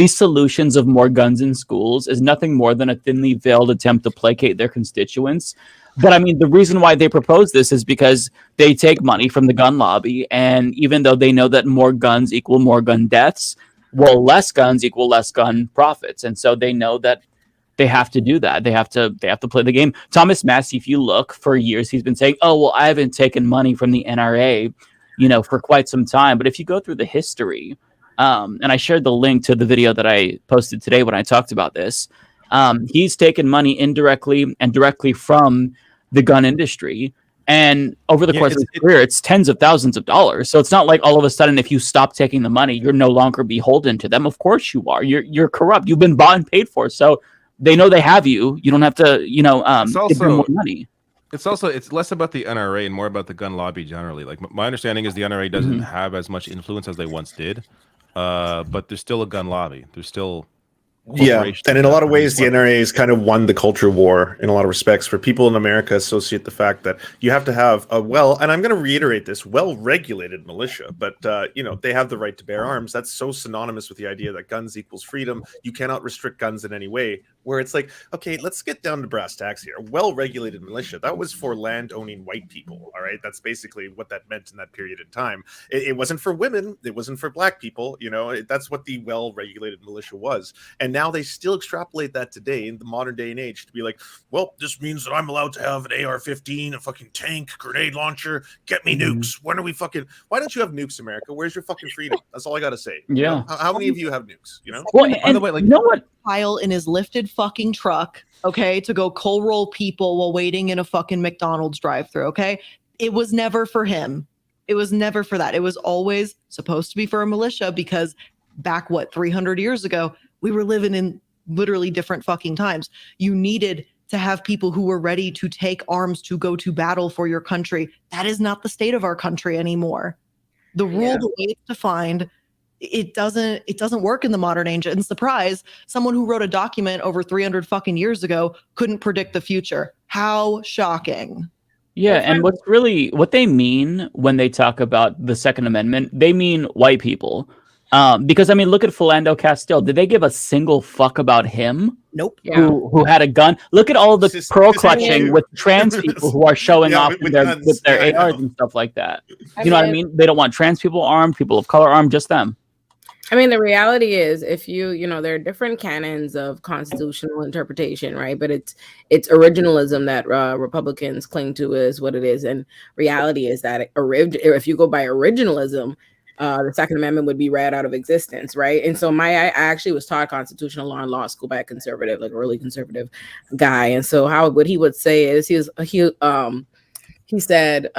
solutions of more guns in schools is nothing more than a thinly veiled attempt to placate their constituents. But the reason why they propose this is because they take money from the gun lobby. And even though they know that more guns equal more gun deaths, less guns equal less gun profits. And so they know that they have to do that. They have to play the game. Thomas Massey, if you look, for years, he's been saying, I haven't taken money from the NRA, for quite some time. But if you go through the history, and I shared the link to the video that I posted today when I talked about this, he's taken money indirectly and directly from the gun industry. And over the course of his career, it's tens of thousands of dollars. So it's not like all of a sudden, if you stop taking the money, you're no longer beholden to them. Of course you are. You're corrupt. You've been bought and paid for. So they know they have you. You don't have to, give them more money. it's less about the NRA and more about the gun lobby generally. Like my understanding is the NRA doesn't have as much influence as they once did, but there's still a gun lobby. There's still Yeah, and in a lot of ways, the NRA has kind of won the culture war in a lot of respects. For people in America, associate the fact that you have to have a and I'm going to reiterate this, well-regulated militia, but they have the right to bear arms. That's so synonymous with the idea that guns equals freedom. You cannot restrict guns in any way. Where it's like, okay, let's get down to brass tacks here. Well-regulated militia, that was for land-owning white people. All right, that's basically what that meant in that period of time. It wasn't for women. It wasn't for black people. That's what the well-regulated militia was. And now they still extrapolate that today in the modern day and age to be like, well, this means that I'm allowed to have an AR-15, a fucking tank, grenade launcher, get me nukes. Why don't you have nukes, America? Where's your fucking freedom? That's all I gotta say. Yeah. How many of you have nukes? Well, by the way, like, you know what? Pile in his lifted fucking truck, okay, to go coal roll people while waiting in a fucking McDonald's drive-thru, okay? It was never for him. It was never for that. It was always supposed to be for a militia because back, 300 years ago, we were living in literally different fucking times. You needed to have people who were ready to take arms to go to battle for your country. That is not the state of our country anymore. The rule, the way it's defined, it doesn't work in the modern age. And surprise, someone who wrote a document over 300 fucking years ago couldn't predict the future. How shocking. Yeah, and what they mean when they talk about the Second Amendment, they mean white people. Because I mean, look at Philando Castile. Did they give a single fuck about him? Nope. Who had a gun? Look at all the pearl clutching with trans people who are showing off with their ARs and stuff like that. You know what I mean? They don't want trans people armed, people of color armed, just them. I mean, the reality is, if there are different canons of constitutional interpretation, right? But it's originalism that Republicans cling to is what it is, and reality is that if you go by originalism, the Second Amendment would be read out of existence, right? And so I actually was taught constitutional law in law school by a conservative, like a really conservative guy. And so what he would say is he said,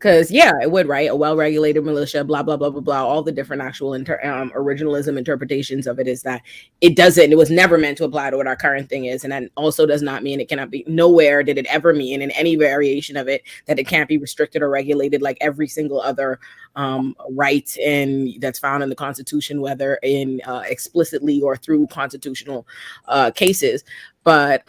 because it would, right? A well-regulated militia, blah blah blah blah blah. All the different actual originalism interpretations of it is that it was never meant to apply to what our current thing is, and that also does not mean it cannot be. Nowhere did it ever mean in any variation of it that it can't be restricted or regulated like every single other right that's found in the Constitution, whether in explicitly or through constitutional cases. But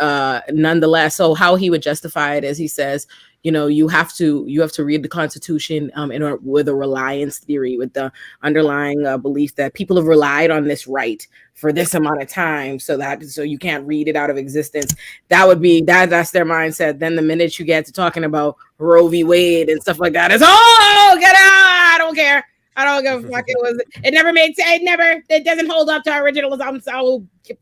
nonetheless, so how he would justify it is he says, you have to read the Constitution with a reliance theory, with the underlying belief that people have relied on this right for this amount of time, so you can't read it out of existence. That would be that's their mindset. Then the minute you get to talking about Roe v. Wade and stuff like that, it's get out! I don't care. I don't give a fuck. It doesn't hold up to originalism. So it's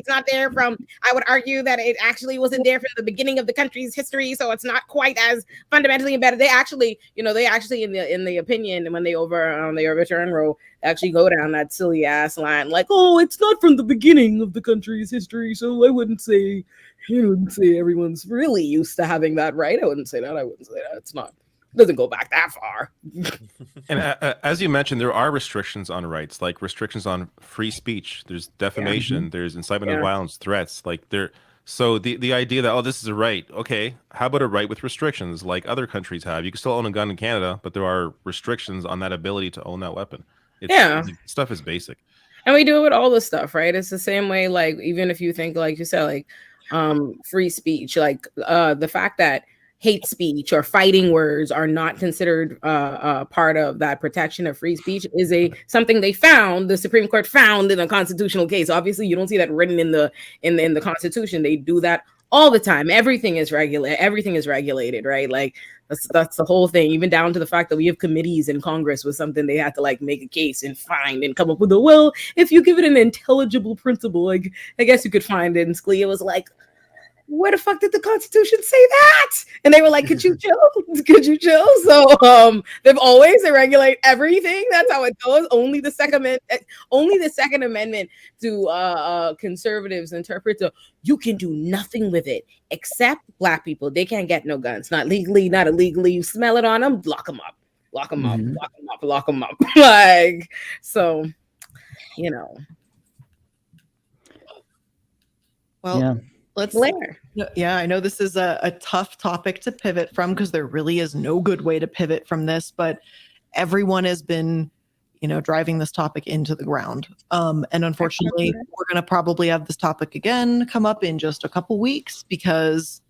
not there from, I would argue that it actually wasn't there from the beginning of the country's history, so it's not quite as fundamentally embedded. They actually in the opinion, when they overturn Roe, actually go down that silly ass line like, it's not from the beginning of the country's history, so I wouldn't say everyone's really used to having that right. I wouldn't say that. It's not. Doesn't go back that far. And as you mentioned, there are restrictions on rights, like restrictions on free speech. There's defamation. There's incitement of violence, threats. So the idea that this is a right, okay, how about a right with restrictions like other countries have? You can still own a gun in Canada, but there are restrictions on that ability to own that weapon. Stuff is basic, and we do it with all this stuff, right? It's the same way. Like, even if you think, like you said, like free speech, like the fact that hate speech or fighting words are not considered part of that protection of free speech is something the Supreme Court found in a constitutional case. Obviously, you don't see that written in the Constitution. They do that all the time. Everything is regulated, right? Like that's the whole thing. Even down to the fact that we have committees in Congress was something they had to like make a case and find and come up with if you give it an intelligible principle, like I guess you could find it. And Scalia was like, where the fuck did the Constitution say that? And they were like, could you chill? So they regulate everything. That's how it goes. Only the Second Amendment to conservatives interpret you can do nothing with it except black people. They can't get no guns, not legally, not illegally. You smell it on them, lock them up. Lock them up. Like, so, Well, Blair. Yeah, I know this is a tough topic to pivot from because there really is no good way to pivot from this, but everyone has been, driving this topic into the ground. And unfortunately, we're going to probably have this topic again come up in just a couple weeks because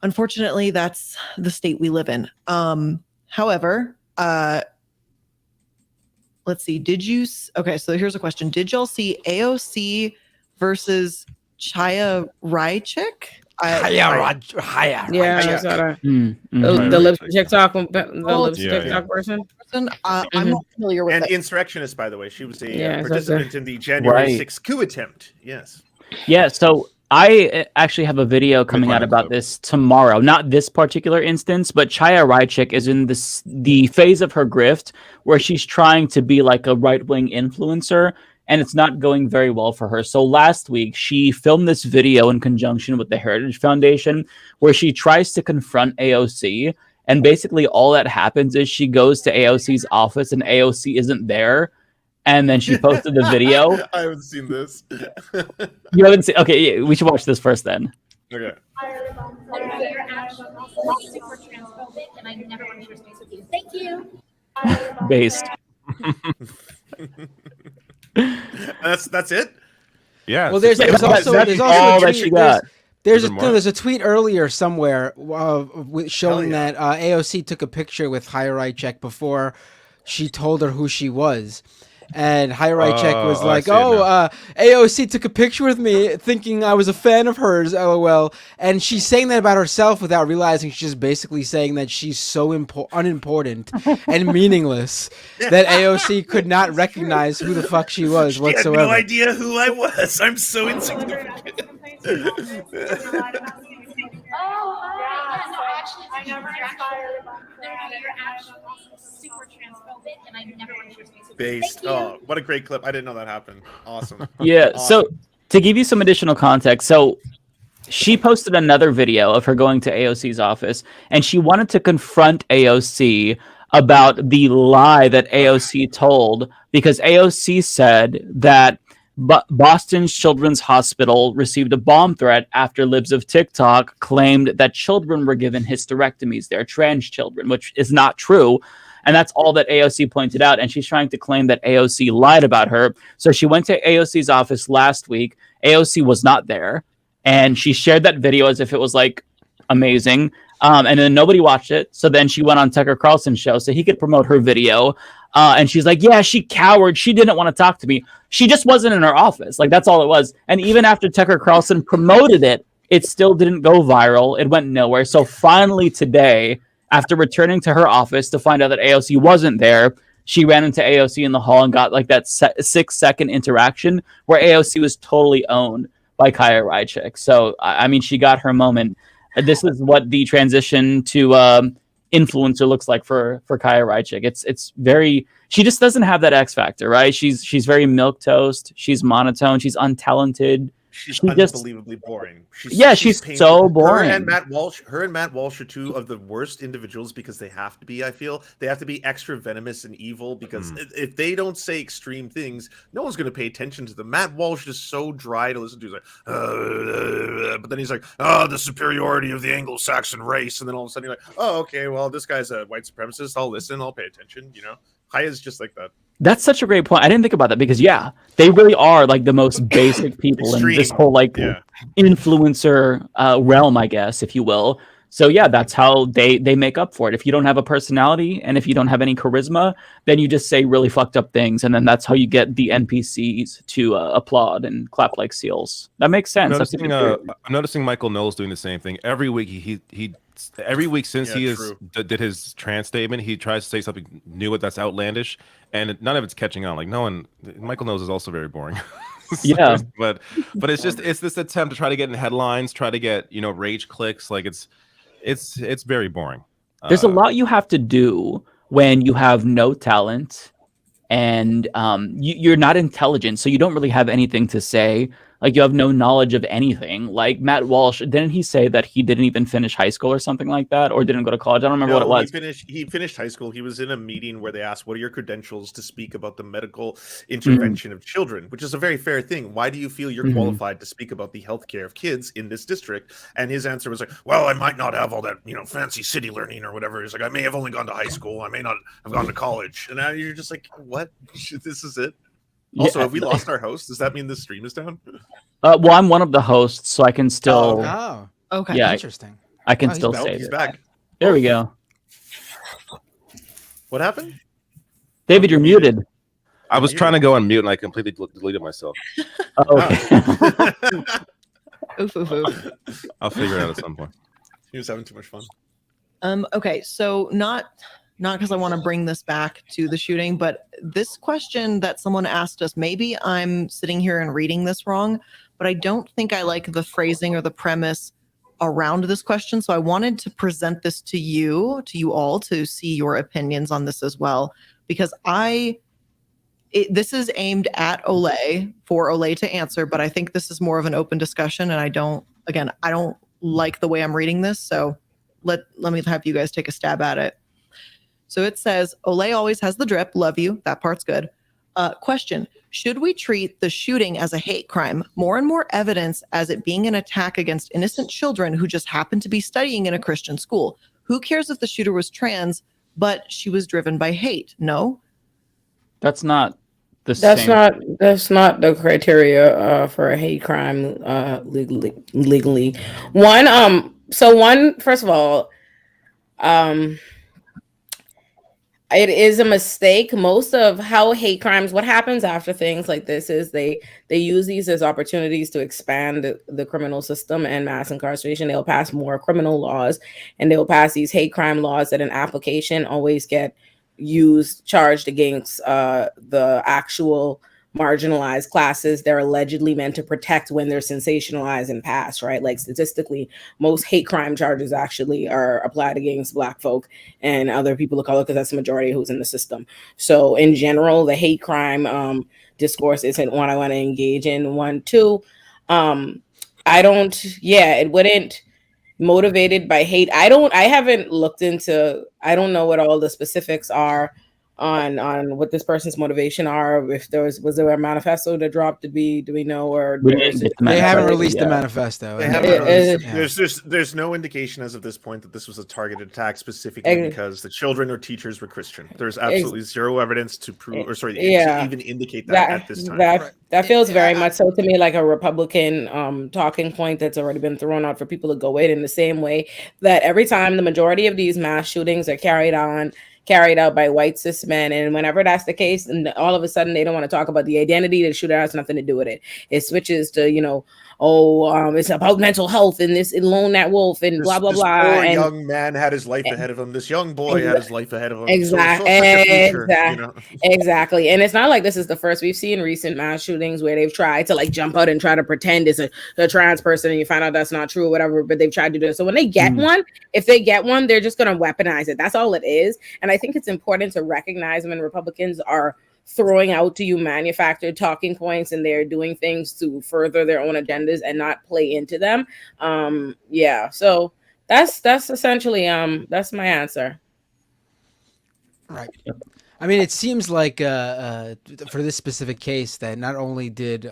unfortunately, that's the state we live in. However, let's see. Okay, so here's a question. Did y'all see AOC versus Chaya Raichik? Yeah, I saw that. The lipstick TikTok, TikTok person. I'm not familiar with and it. insurrectionist, by the way. She was a Yeah, participant in the January 6th coup attempt. Yes. Yeah, so I actually have a video coming out about this tomorrow. Not this particular instance, but Chaya Raichik is in the phase of her grift where she's trying to be like a right-wing influencer, and it's not going very well for her. So last week, she filmed this video in conjunction with the Heritage Foundation where she tries to confront AOC, and basically all that happens is she goes to AOC's office and AOC isn't there. And then she posted the video. I haven't seen this. You haven't seen? Okay, yeah, we should watch this first then. Okay. Thank you. Based. That's it. Yeah. Well, there's also all that she got. There's a tweet earlier somewhere showing that AOC took a picture with Chaya Raichik before she told her who she was. And Chaya Raichik was like, AOC took a picture with me thinking I was a fan of hers, LOL. And she's saying that about herself without realizing she's just basically saying that she's so unimportant and meaningless that AOC could not recognize who the fuck she was whatsoever. She had no idea who I was. I'm so insignificant. I never inspired about you're actually super transphobic, and I never want to use Based. Oh, what a great clip. I didn't know that happened. Awesome. Yeah, awesome. So to give you some additional context, so she posted another video of her going to AOC's office, and she wanted to confront AOC about the lie that AOC told, because AOC said that Boston Children's Hospital received a bomb threat after libs of TikTok claimed that children were given hysterectomies. They're trans children, which is not true. And that's all that AOC pointed out. And she's trying to claim that AOC lied about her. So she went to AOC's office last week. AOC was not there. And she shared that video as if it was like amazing. And then nobody watched it. So then she went on Tucker Carlson's show so he could promote her video. And she's like, yeah, she cowered. She didn't want to talk to me. She just wasn't in her office. Like, that's all it was. And even after Tucker Carlson promoted it, it still didn't go viral. It went nowhere. So finally today, after returning to her office to find out that AOC wasn't there, she ran into AOC in the hall and got like that 6-second interaction where AOC was totally owned by Chaya Raichik. So, I mean, she got her moment. This is what the transition to influencer looks like for Chaya Raichik. It's very, she just doesn't have that X factor, right? She's very milquetoast. She's monotone. She's untalented. She's unbelievably boring. She's so boring. Her and Matt Walsh are two of the worst individuals because they have to be. I feel they have to be extra venomous and evil because if they don't say extreme things, no one's going to pay attention to them. Matt Walsh is so dry to listen to. He's like, but then he's like, the superiority of the Anglo-Saxon race, and then all of a sudden you're like, oh, okay, well, this guy's a white supremacist. I'll listen. I'll pay attention. You know, Chaya's just like that. That's such a great point. I didn't think about that because, yeah, they really are like the most basic people in this whole like influencer realm, I guess, if you will. So, yeah, that's how they make up for it. If you don't have a personality and if you don't have any charisma, then you just say really fucked up things. And then that's how you get the NPCs to applaud and clap like seals. That makes sense. I'm noticing Michael Knowles doing the same thing. Every week every week since he did his trans statement, he tries to say something new that's outlandish, and none of it's catching on. Like no one, Michael Knowles is also very boring. Yeah, but it's this attempt to try to get in headlines, try to get rage clicks. Like it's very boring. There's a lot you have to do when you have no talent and you're not intelligent, so you don't really have anything to say. Like, you have no knowledge of anything. Like, Matt Walsh, didn't he say that he didn't even finish high school or something like that, or didn't go to college? I don't remember what it was. He finished high school. He was in a meeting where they asked, "What are your credentials to speak about the medical intervention of children?" Which is a very fair thing. Why do you feel you're qualified to speak about the healthcare of kids in this district? And his answer was like, "Well, I might not have all that, fancy city learning or whatever. He's like, I may have only gone to high school. I may not have gone to college." And now you're just like, "What? This is it?" Also, have we lost our host? Does that mean the stream is down? Well, I'm one of the hosts, so I can still. Oh, okay. Yeah, interesting. I can still say he's it. back. There we go. What happened? David, you're muted. I was trying to go on mute and I completely deleted myself. Okay. Oof, oof, oof. I'll figure it out at some point. He was having too much fun. Okay, so not because I want to bring this back to the shooting, but this question that someone asked us, maybe I'm sitting here and reading this wrong, but I don't think I like the phrasing or the premise around this question. So I wanted to present this to you all, to see your opinions on this as well, because this is aimed at Olay, for Olay to answer, but I think this is more of an open discussion, and I don't like the way I'm reading this, so let me have you guys take a stab at it. So it says, Olay always has the drip, love you, that part's good. Question, should we treat the shooting as a hate crime? More and more evidence as it being an attack against innocent children who just happened to be studying in a Christian school. Who cares if the shooter was trans, but she was driven by hate? No? That's not the same. That's not the criteria for a hate crime legally. First of all, it is a mistake. Most of how hate crimes, what happens after things like this is they use these as opportunities to expand the criminal system and mass incarceration. They'll pass more criminal laws, and they'll pass these hate crime laws that in application always get charged against the actual marginalized classes they're allegedly meant to protect when they're sensationalized and passed, right? Like, statistically, most hate crime charges actually are applied against Black folk and other people of color, because that's the majority of who's in the system. So in general, the hate crime discourse isn't one I want to engage in. 1, 2, it wouldn't motivated by hate. I don't know what all the specifics are on what this person's motivation are. If was there a manifesto that dropped? Do we know? Or they haven't released the manifesto. They haven't released. There's no indication as of this point that this was a targeted attack specifically because the children or teachers were Christian. There's absolutely zero evidence to prove to even indicate that at this time. That feels very much so to me like a Republican talking point that's already been thrown out for people to go in the same way that every time the majority of these mass shootings are carried out by white cis men, and whenever that's the case, and all of a sudden they don't want to talk about the identity, the shooter has nothing to do with it. It switches to it's about mental health and this Lone Nat Wolf and blah blah blah. This poor young man had his life ahead of him. This young boy had his life ahead of him. Exactly. And it's not like this is the first. We've seen recent mass shootings where they've tried to jump out and try to pretend it's a trans person, and you find out that's not true or whatever, but they've tried to do it. So when they get one, if they get one, they're just going to weaponize it. That's all it is. And I think it's important to recognize when Republicans are throwing out to you manufactured talking points and they're doing things to further their own agendas and not play into them. So that's essentially that's my answer. Right. I mean, it seems like for this specific case that not only did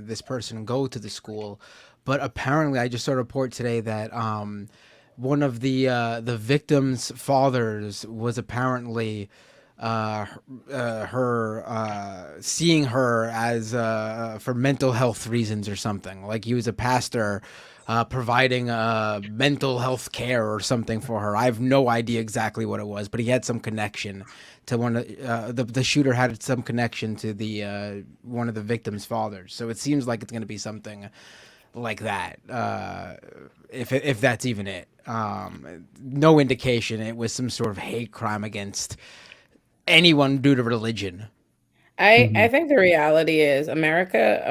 this person go to the school, but apparently I just saw a report today that one of the victim's fathers was apparently seeing her as for mental health reasons or something. Like, he was a pastor providing mental health care or something for her. I have no idea exactly what it was, but he had some connection to one of the shooter had some connection to the one of the victim's fathers. So it seems like it's going to be something like that, if that's even it. No indication it was some sort of hate crime against anyone due to religion. I think the reality is America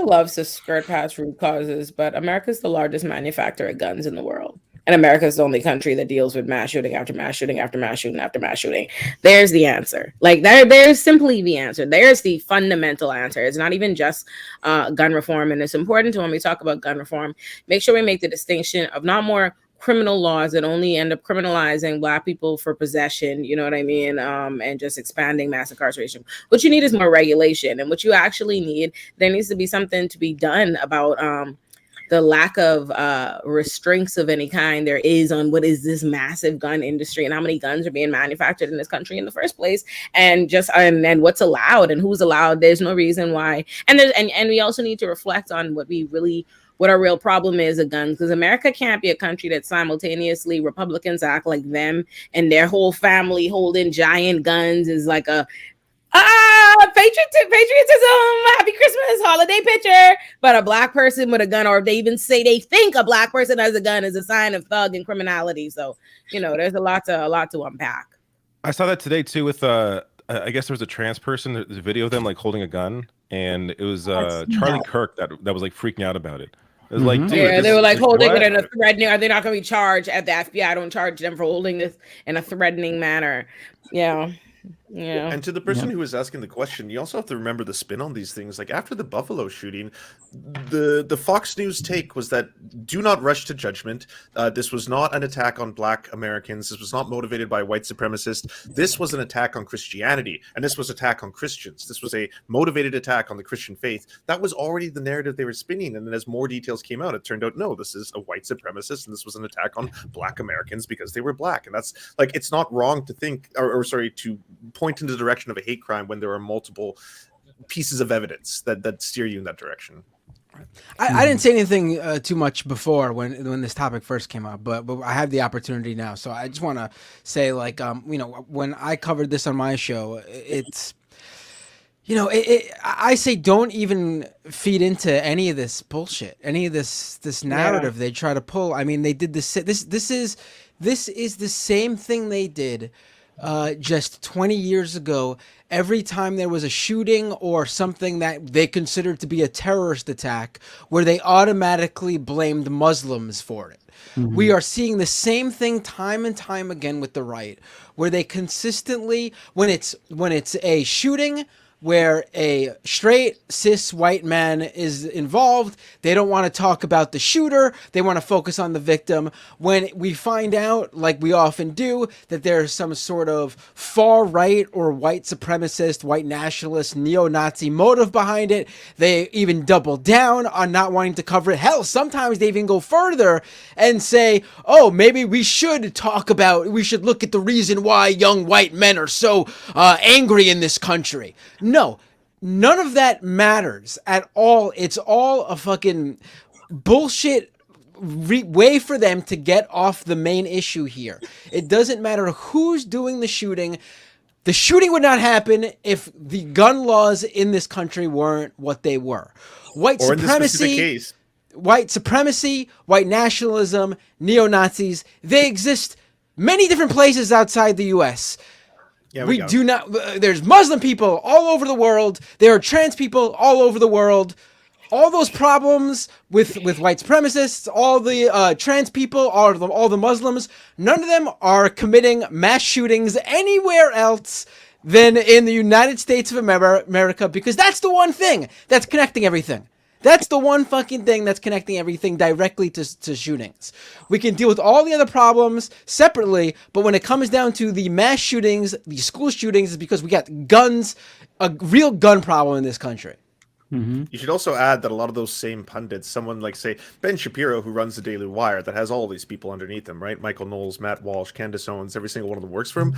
loves to skirt past root causes, but America's the largest manufacturer of guns in the world. And America is the only country that deals with mass shooting after mass shooting after mass shooting after mass shooting. There's the answer. Like there's simply the answer. There's the fundamental answer. It's not even just gun reform. And it's important to, when we talk about gun reform, make sure we make the distinction of not more criminal laws that only end up criminalizing Black people for possession, you know what I mean, and just expanding mass incarceration. What you need is more regulation. And what you actually need, there needs to be something to be done about the lack of restraints of any kind there is on what is this massive gun industry and how many guns are being manufactured in this country in the first place, and just and what's allowed and who's allowed. There's no reason why. And there's and we also need to reflect on what our real problem is of guns, because America can't be a country that simultaneously Republicans act like them and their whole family holding giant guns is like a patriotism, happy Christmas, holiday picture, but a Black person with a gun, or they even say they think a Black person has a gun is a sign of thug and criminality. So, there's a lot to unpack. I saw that today too with I guess there was a trans person. There's a video of them like holding a gun, and it was Charlie Kirk that was like freaking out about it. It was like, dude, they were like holding it in a threatening. Are they not going to be charged at the FBI? Don't charge them for holding this in a threatening manner. Yeah. And to the person who was asking the question, you also have to remember the spin on these things. Like after the Buffalo shooting, the Fox News take was that do not rush to judgment. This was not an attack on Black Americans. This was not motivated by white supremacists. This was an attack on Christianity, and this was an attack on Christians. This was a motivated attack on the Christian faith. That was already the narrative they were spinning. And then as more details came out, it turned out, no, this is a white supremacist, and this was an attack on Black Americans because they were Black. And that's like, it's not wrong to think, to point in the direction of a hate crime when there are multiple pieces of evidence that steer you in that direction. I didn't say anything too much before when this topic first came up, but I have the opportunity now. So I just want to say, like, when I covered this on my show, it's, I say don't even feed into any of this bullshit, any of this narrative they try to pull. I mean, they did this. This is the same thing they did just 20 years ago. Every time there was a shooting or something that they considered to be a terrorist attack, where they automatically blamed Muslims for it. Mm-hmm. We are seeing the same thing time and time again with the right, where they consistently, when it's a shooting where a straight cis white man is involved, they don't want to talk about the shooter. They want to focus on the victim. When we find out, like we often do, that there's some sort of far right or white supremacist, white nationalist, neo-Nazi motive behind it, they even double down on not wanting to cover it. Hell, sometimes they even go further and say, oh, maybe we should look at the reason why young white men are so angry in this country. No, none of that matters at all. It's all a fucking bullshit way for them to get off the main issue here. It doesn't matter who's doing the shooting. The shooting would not happen if the gun laws in this country weren't what they were. White supremacy, white nationalism, neo-Nazis, they exist many different places outside the U.S. Yeah, we do not. There's Muslim people all over the world. There are trans people all over the world. All those problems with white supremacists, all the trans people, all the Muslims, none of them are committing mass shootings anywhere else than in the United States of America, because that's the one thing that's connecting everything. That's the one fucking thing that's connecting everything directly to shootings. We can deal with all the other problems separately, but when it comes down to the mass shootings, the school shootings, is because we got guns, a real gun problem in this country. Mm-hmm. You should also add that a lot of those same pundits, someone like, say, Ben Shapiro, who runs the Daily Wire, that has all these people underneath him, right? Michael Knowles, Matt Walsh, Candace Owens, every single one of them works for him.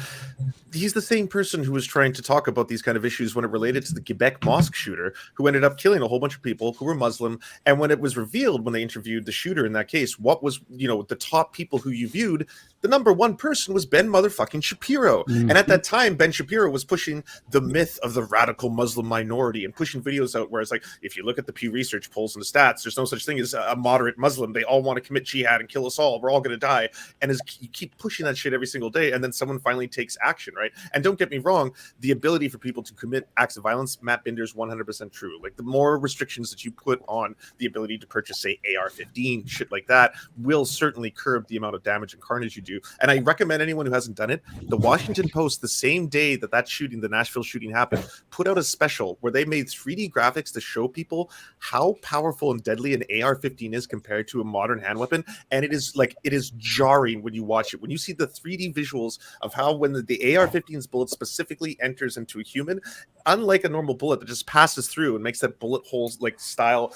He's the same person who was trying to talk about these kind of issues when it related to the Quebec mosque shooter, who ended up killing a whole bunch of people who were Muslim. And when it was revealed, when they interviewed the shooter in that case, what was, the top people who you viewed, the number one person was Ben motherfucking Shapiro. And at that time, Ben Shapiro was pushing the myth of the radical Muslim minority and pushing videos out where it's like, if you look at the Pew Research polls and the stats, there's no such thing as a moderate Muslim. They all want to commit jihad and kill us all. We're all going to die. And as you keep pushing that shit every single day, and then someone finally takes action, right? And don't get me wrong, the ability for people to commit acts of violence, Matt Binder's 100% true. Like, the more restrictions that you put on the ability to purchase, say, AR-15, shit like that, will certainly curb the amount of damage and carnage you do. And I recommend anyone who hasn't done it, the Washington Post, the same day that shooting, the Nashville shooting happened, put out a special where they made 3D graphics to show people how powerful and deadly an AR-15 is compared to a modern hand weapon. And it is jarring when you watch it. When you see the 3D visuals of how when the AR-15's bullet specifically enters into a human, unlike a normal bullet that just passes through and makes that bullet holes like style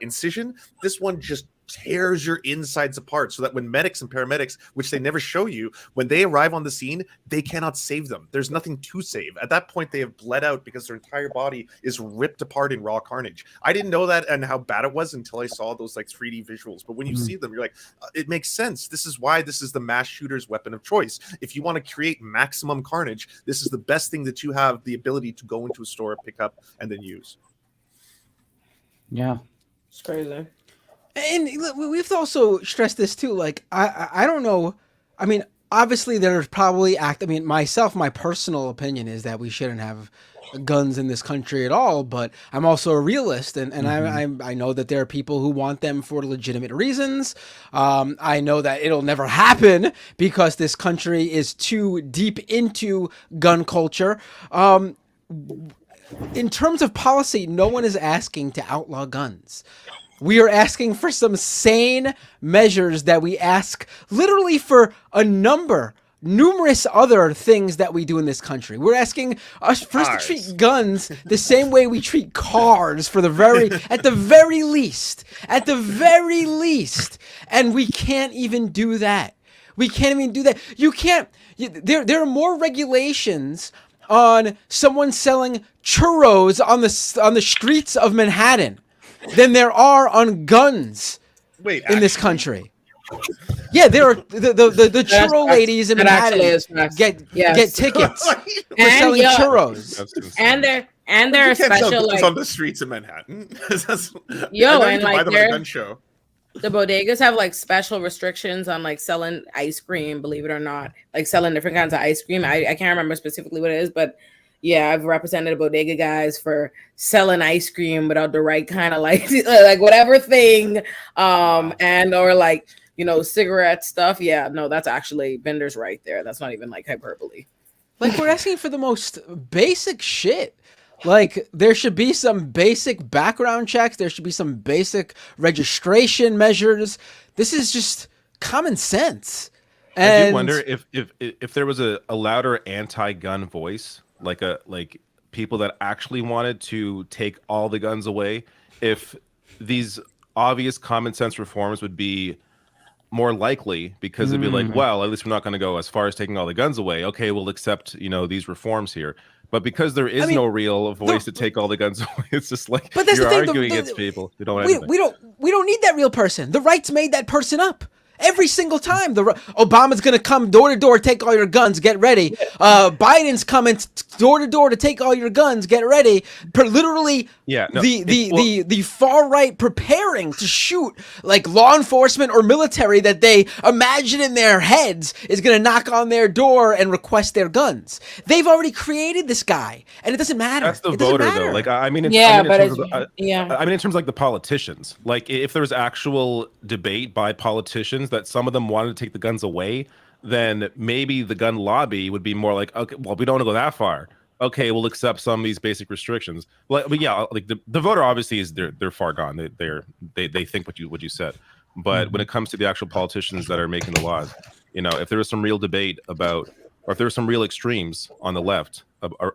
incision, this one just tears your insides apart, so that when medics and paramedics, which they never show you, when they arrive on the scene, they cannot save them. There's nothing to save. At that point, they have bled out because their entire body is ripped apart in raw carnage. I didn't know that and how bad it was until I saw those like 3D visuals. But when you see them, you're like, it makes sense. This is why this is the mass shooter's weapon of choice. If you want to create maximum carnage, this is the best thing that you have the ability to go into a store, pick up, and then use. Yeah. It's crazy. And we've also stressed this too. Like, I don't know. I mean, obviously there's probably my personal opinion is that we shouldn't have guns in this country at all, but I'm also a realist, and I know that there are people who want them for legitimate reasons. I know that it'll never happen because this country is too deep into gun culture. In terms of policy, no one is asking to outlaw guns. We are asking for some sane measures that we ask literally for numerous other things that we do in this country. We're asking us first to treat guns the same way we treat cars at the very least. And we can't even do that. You can't, there are more regulations on someone selling churros on the streets of Manhattan than there are on guns in this country. Yeah, there are the churro ladies in Manhattan get tickets for selling churros. And they're special like on the streets of Manhattan. and like they're gun show. The bodegas have like special restrictions on like selling ice cream, believe it or not, like selling different kinds of ice cream. I can't remember specifically what it is, but yeah, I've represented bodega guys for selling ice cream without the right kind of like whatever thing, and or like, you know, cigarette stuff. Yeah, no, that's actually Bender's right there. That's not even like hyperbole. Like, we're asking for the most basic shit. Like, there should be some basic background checks. There should be some basic registration measures. This is just common sense. And I do wonder if there was a louder anti-gun voice, like people that actually wanted to take all the guns away, if these obvious common sense reforms would be more likely, because it'd be like, well, at least we're not going to go as far as taking all the guns away. Okay, we'll accept, these reforms here. But because there is no real voice to take all the guns away, it's just like you're arguing against people who don't. We don't need that real person. The right's made that person up. Every single time, Obama's going to come door to door, take all your guns, get ready. Biden's coming door to door to take all your guns, get ready. Literally, the far right preparing to shoot like law enforcement or military that they imagine in their heads is going to knock on their door and request their guns. They've already created this guy, and it doesn't matter. That's the voter, though. Like, I mean, in terms of like the politicians. Like, if there was actual debate by politicians that some of them wanted to take the guns away, then maybe the gun lobby would be more like, okay, well, we don't want to go that far. Okay, we'll accept some of these basic restrictions. But yeah, like the voter obviously is they're far gone. They think what you said. But when it comes to the actual politicians that are making the laws, if there was some real debate about, or if there were some real extremes on the left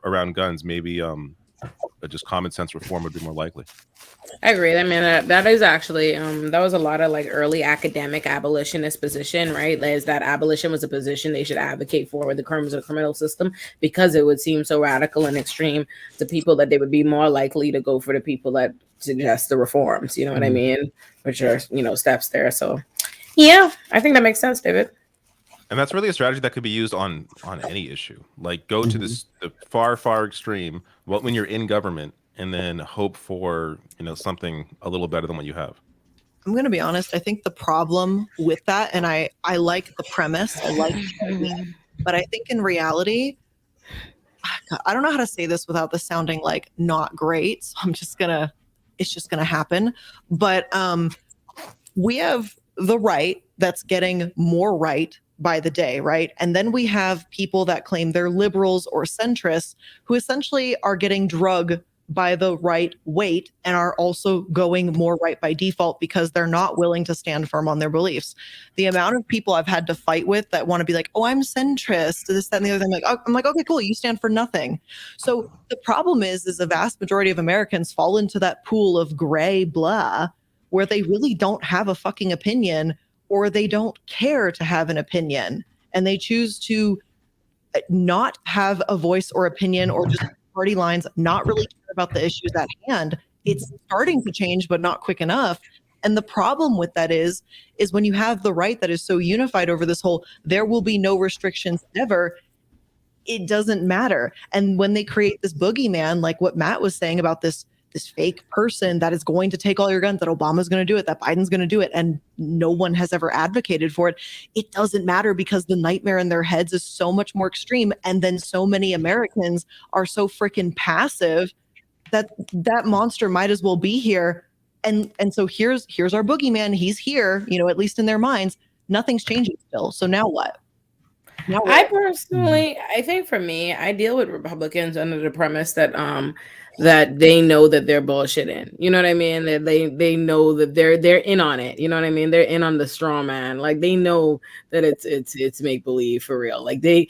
around guns, maybe just common sense reform would be more likely. I agree. I mean, that is actually that was a lot of like early academic abolitionist position, right? Is that abolition was a position they should advocate for with the criminal system, because it would seem so radical and extreme to people that they would be more likely to go for the people that suggest the reforms. You know what I mean? Which are steps there. So yeah, I think that makes sense, David. And that's really a strategy that could be used on any issue. Like go to the far extreme when you're in government, and then hope for something a little better than what you have. I'm going to be honest. I think the problem with that, and I like the premise, I like the idea, but I think in reality, I don't know how to say this without this sounding like not great. So it's just gonna happen. But we have the right that's getting more right by the day, right? And then we have people that claim they're liberals or centrists who essentially are getting drugged by the right weight and are also going more right by default because they're not willing to stand firm on their beliefs. The amount of people I've had to fight with that want to be like, oh, I'm centrist, this, that, and the other thing. I'm like, okay, cool. You stand for nothing. So the problem is a vast majority of Americans fall into that pool of gray blah where they really don't have a fucking opinion or they don't care to have an opinion. And they choose to not have a voice or opinion or just party lines, not really care about the issues at hand. It's starting to change, but not quick enough. And the problem with that is when you have the right that is so unified over this whole, there will be no restrictions ever, it doesn't matter. And when they create this boogeyman, like what Matt was saying about this fake person that is going to take all your guns, that Obama's going to do it, that Biden's going to do it, and no one has ever advocated for it, it doesn't matter because the nightmare in their heads is so much more extreme. And then so many Americans are so freaking passive that monster might as well be here. And so here's our boogeyman. He's here, at least in their minds. Nothing's changing still. So now what? I personally, I think for me, I deal with Republicans under the premise that that they know that they're bullshitting. You know what I mean? That they know that they're in on it. You know what I mean? They're in on the straw man. Like they know that it's make believe for real. Like they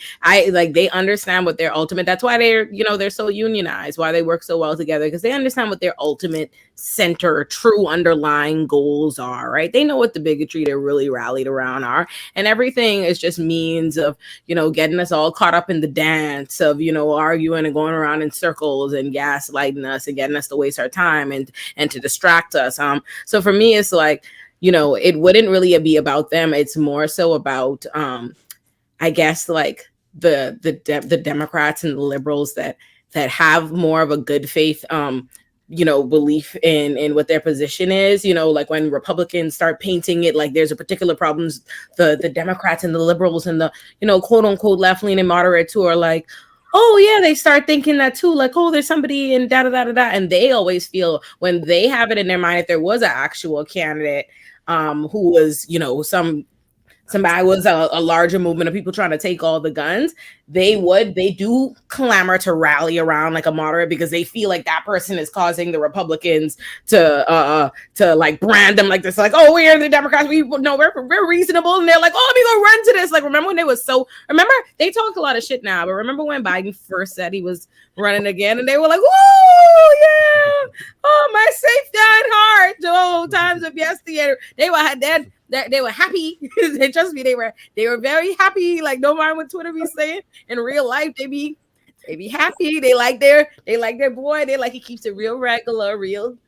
understand what their ultimate. That's why they're so unionized. Why they work so well together, because they understand what their ultimate center, true underlying goals are. Right? They know what the bigotry they're really rallied around are, and everything is just means of getting us all caught up in the dance of arguing and going around in circles and gaslighting us and getting us to waste our time and to distract us. So for me, it's like, it wouldn't really be about them. It's more so about, I guess, like the Democrats and the liberals that have more of a good faith, belief in what their position is. Like when Republicans start painting it like there's a particular problems, the Democrats and the liberals and the quote unquote left leaning moderates who are like, oh yeah, they start thinking that too, like, oh, there's somebody in da da da da da, and they always feel when they have it in their mind, if there was an actual candidate who was somebody was a larger movement of people trying to take all the guns, they do clamor to rally around like a moderate because they feel like that person is causing the Republicans to like brand them like this, like, oh, we're the Democrats, we're reasonable, and they're like, oh, let me go run to this. Like, remember when they talk a lot of shit now, but remember when Biden first said he was running again, and they were like, oh yeah, oh, my safe dying heart, oh, times of yesterday, they were happy. Trust me, they were very happy. Like, don't mind what Twitter be saying. In real life, they be happy. They like their boy. They like he keeps it real regular, real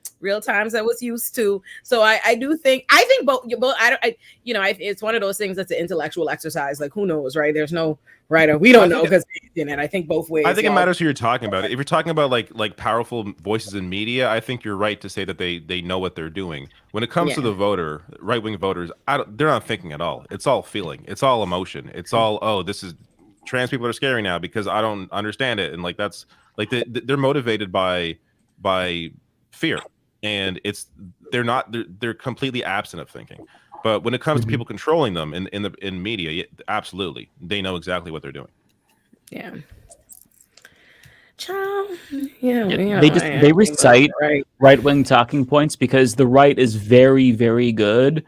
times I was used to. So I think both. It's one of those things that's an intellectual exercise. Like, who knows, right? There's no right or we don't know because I think both ways. I think it matters who you're talking about. If you're talking about like powerful voices in media, I think you're right to say that they know what they're doing. When it comes to the right-wing voters, they're not thinking at all. It's all feeling. It's all emotion. It's all, oh, this is trans people are scary now because I don't understand it, and like that's like they're motivated by fear, and they're completely absent of thinking. But when it comes to people controlling them in media, absolutely, they know exactly what they're doing. Yeah. They recite right-wing talking points because the right is very, very good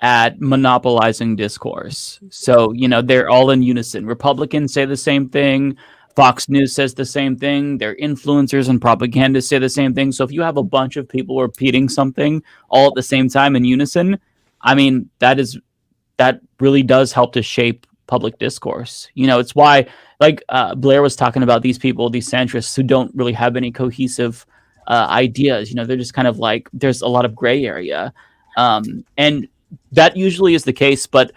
at monopolizing discourse. So, they're all in unison. Republicans say the same thing. Fox News says the same thing. Their influencers and propagandists say the same thing. So if you have a bunch of people repeating something all at the same time in unison, I mean, that really does help to shape public discourse. It's why, like Blair was talking about, these people, these centrists who don't really have any cohesive ideas. They're just kind of like, there's a lot of gray area. And that usually is the case. But,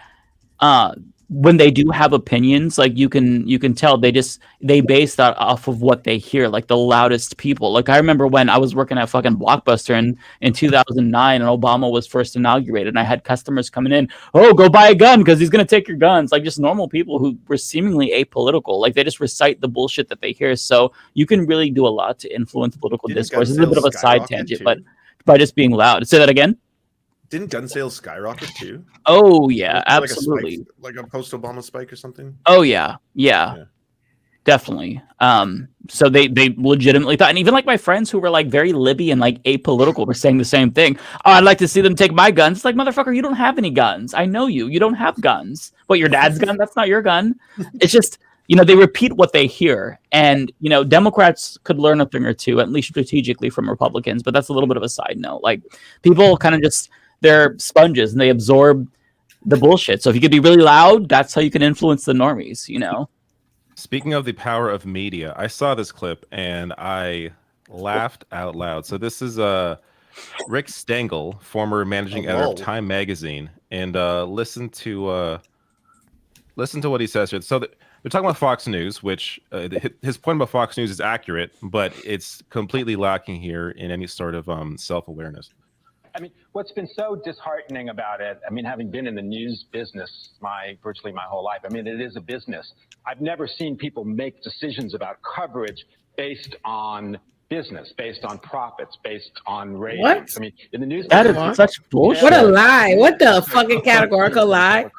when they do have opinions, like you can tell they base that off of what they hear, like the loudest people. Like I remember when I was working at fucking Blockbuster in 2009 and Obama was first inaugurated, and I had customers coming in, oh, go buy a gun because he's gonna take your guns. Like just normal people who were seemingly apolitical. Like they just recite the bullshit that they hear. So you can really do a lot to influence political discourse. It's a little bit of a side tangent, but by just being loud. Say that again. Didn't gun sales skyrocket too? Oh yeah, like absolutely. Like a post-Obama spike or something. Oh yeah, definitely. So they legitimately thought, and even like my friends who were like very libby and like apolitical were saying the same thing. Oh, I'd like to see them take my guns. It's like, motherfucker, you don't have any guns. I know you. You don't have guns. What, your dad's gun? That's not your gun. It's just, they repeat what they hear, and Democrats could learn a thing or two, at least strategically, from Republicans. But that's a little bit of a side note. Like people kind of just. They're sponges and they absorb the bullshit. So if you could be really loud, that's how you can influence the normies, Speaking of the power of media, I saw this clip and I laughed out loud. So this is Rick Stengel, former managing editor of Time Magazine, and listen to what he says here. So they're talking about Fox News, which his point about Fox News is accurate, but it's completely lacking here in any sort of self-awareness. I mean, what's been so disheartening about it, having been in the news business virtually my whole life, it is a business. I've never seen people make decisions about coverage based on business, based on profits, based on ratings. What? In the news that business, is such bullshit. What a lie. What the fucking categorical lie?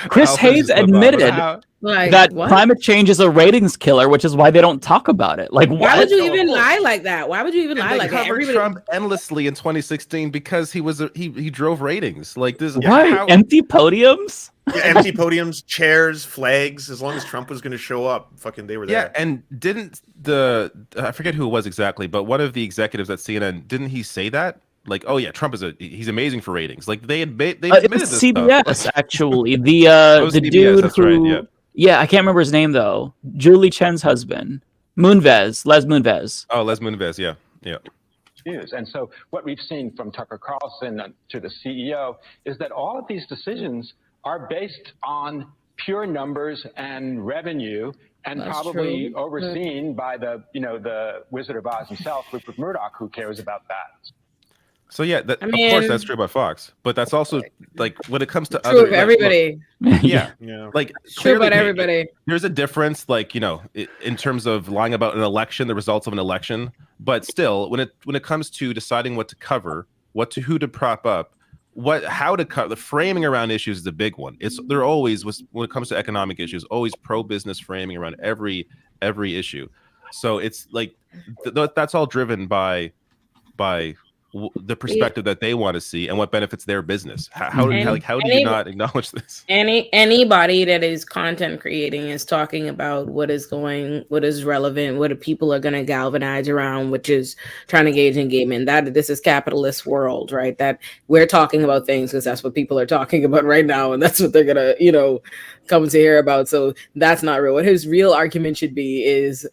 Chris Hayes admitted that climate change is a ratings killer, which is why they don't talk about it. Like, why would you even lie like that? Why would you even lie like that? Everybody Trump endlessly in 2016 because he drove ratings. Like this. Right? Empty podiums. Yeah, empty podiums, chairs, flags. As long as Trump was going to show up, fucking they were there. Yeah, and didn't I forget who it was exactly, but one of the executives at CNN, didn't he say that? Like, oh yeah, Trump he's amazing for ratings. Like they admitted this CBS stuff. actually. The CBS, dude who right, yeah, I can't remember his name though. Julie Chen's husband, Les Moonves. Oh, Les Moonves, yeah. News. And so what we've seen from Tucker Carlson to the CEO is that all of these decisions are based on pure numbers and revenue, and That's probably true. overseen by the Wizard of Oz himself, Rupert Murdoch, who cares about that. So yeah, of course that's true about Fox, but that's also like when it comes to true other of everybody. Yeah, like True about everybody. There's a difference, like in terms of lying about an election, the results of an election, but still, when it comes to deciding what to cover, who to prop up, how to cover, the framing around issues is a big one. They're always, when it comes to economic issues, always pro-business framing around every issue. So it's like that's all driven by the perspective that they want to see and what benefits their business. How do you not acknowledge this? Anybody that is content creating is talking about what is relevant, what people are going to galvanize around, which is trying to gauge engagement. That this is capitalist world, right? That we're talking about things because that's what people are talking about right now, and that's what they're gonna, come to hear about. So that's not real. What his real argument should be is,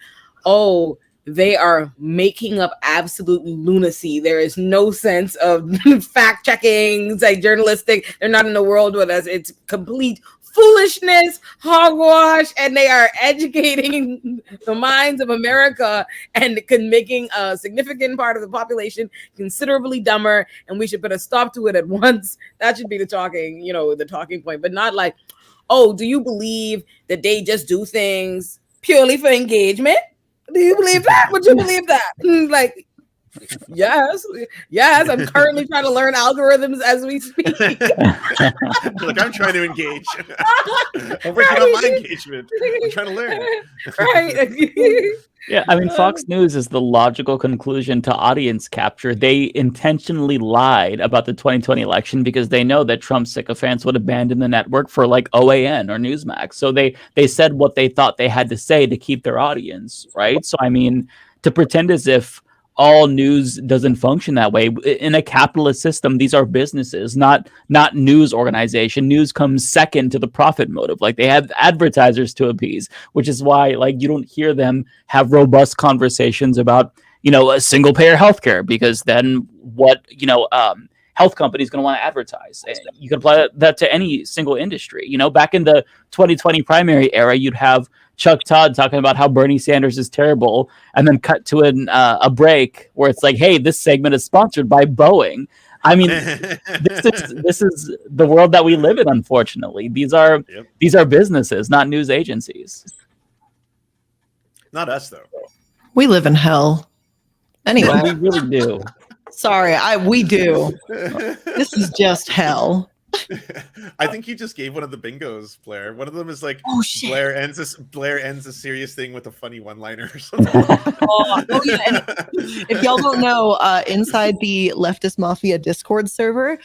they are making up absolute lunacy. There is no sense of fact checking, it's like journalistic. They're not in the world with us. It's complete foolishness, hogwash, and they are educating the minds of America and making a significant part of the population considerably dumber. And we should put a stop to it at once. That should be the talking point, but not like, do you believe that they just do things purely for engagement? Do you believe that? Would you believe that? Like, yes. I'm currently trying to learn algorithms as we speak. Like I'm trying to engage. I'm working on my engagement. I'm trying to learn. Right. Yeah, Fox News is the logical conclusion to audience capture. They intentionally lied about the 2020 election because they know that Trump sycophants would abandon the network for like OAN or Newsmax. So they said what they thought they had to say to keep their audience, right? So to pretend as if all news doesn't function that way in a capitalist system, these are businesses, not news organization. News comes second to the profit motive. Like they have advertisers to appease, which is why like you don't hear them have robust conversations about a single payer healthcare, because then what health company is going to want to advertise. And you can apply that to any single industry. You know, back in the 2020 primary era, you'd have Chuck Todd talking about how Bernie Sanders is terrible, and then cut to a break where it's like, hey, this segment is sponsored by Boeing. I mean, this is the world that we live in. Unfortunately, these are businesses, not news agencies. Not us, though. We live in hell. Anyway, we really do. Sorry, we do. This is just hell. I think you just gave one of the bingos, Blair. One of them is like, shit. Blair ends a serious thing with a funny one-liner or something. Yeah. And if y'all don't know, inside the Leftist Mafia Discord server,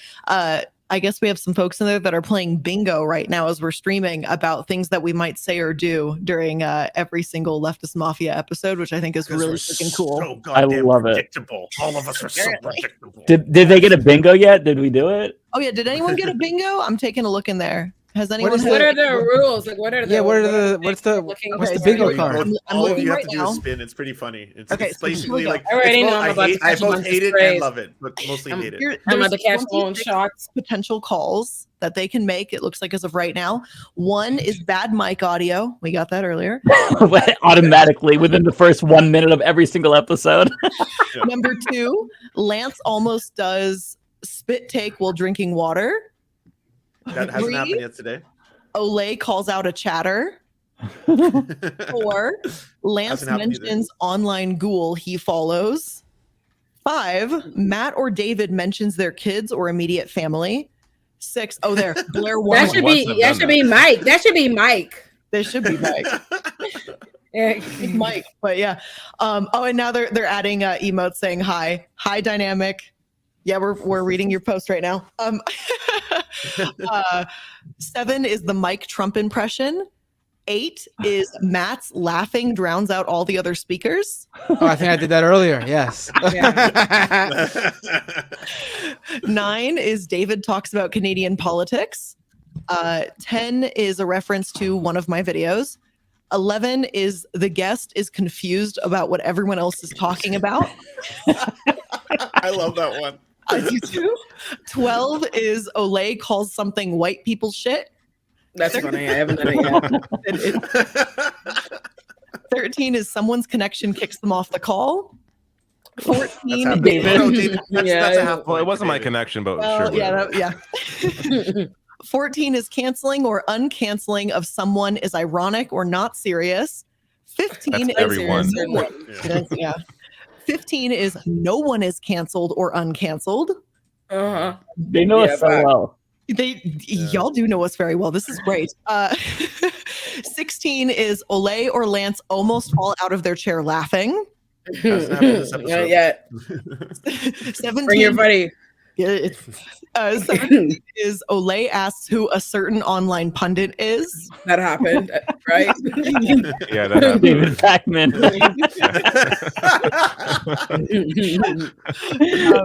I guess we have some folks in there that are playing bingo right now as we're streaming about things that we might say or do during every single Leftist Mafia episode, which I think is really freaking cool. So goddamn I love predictable. All of us are so predictable. Did they get a bingo yet? Did we do it? Oh yeah, did anyone get a bingo? I'm taking a look in there. Has anyone? What are the rules? Like, what are the? Yeah, what's the bingo card? All of you have to do a spin. It's pretty funny. It's basically like I already know I'm about to I catch a both bunch of hate it sprays. and love it, but mostly hate it. I'm about to catch 26 phone shots. Potential calls that they can make. It looks like as of right now, one is bad mic audio. We got that earlier. Automatically within the first 1 minute of every single episode. Number two, Lance almost does spit take while drinking water. That hasn't happened yet today. Olay calls out a chatter. 4, Lance mentions online ghoul he follows. 5, Matt or David mentions their kids or immediate family. 6, Blair won. That should be Mike. That should be Mike. There should be Mike. Mike, but yeah. And now they're adding emotes saying hi. Hi, Dynamic. Yeah, we're reading your post right now. 7 is the Mike Trump impression. 8 is Matt's laughing drowns out all the other speakers. Oh, I think I did that earlier. Yes. 9 is David talks about Canadian politics. 10 is a reference to one of my videos. 11 is the guest is confused about what everyone else is talking about. I love that one. I do too. 12 is Olay calls something white people shit. That's funny. I haven't done it yet. 13 is someone's connection kicks them off the call. 14 that's David. That's a half point. Well, it wasn't my connection, but sure. Yeah. 14 is canceling or uncanceling of someone is ironic or not serious. 15 That's everyone. Yeah. 15 is no one is canceled or uncanceled. They know us so well. Y'all do know us very well. This is great. 16 is Olay or Lance almost fall out of their chair laughing. Not yet. 17 Bring your buddy. 17 is Olay asks who a certain online pundit is. That happened, right? Yeah, that happened. David Packman.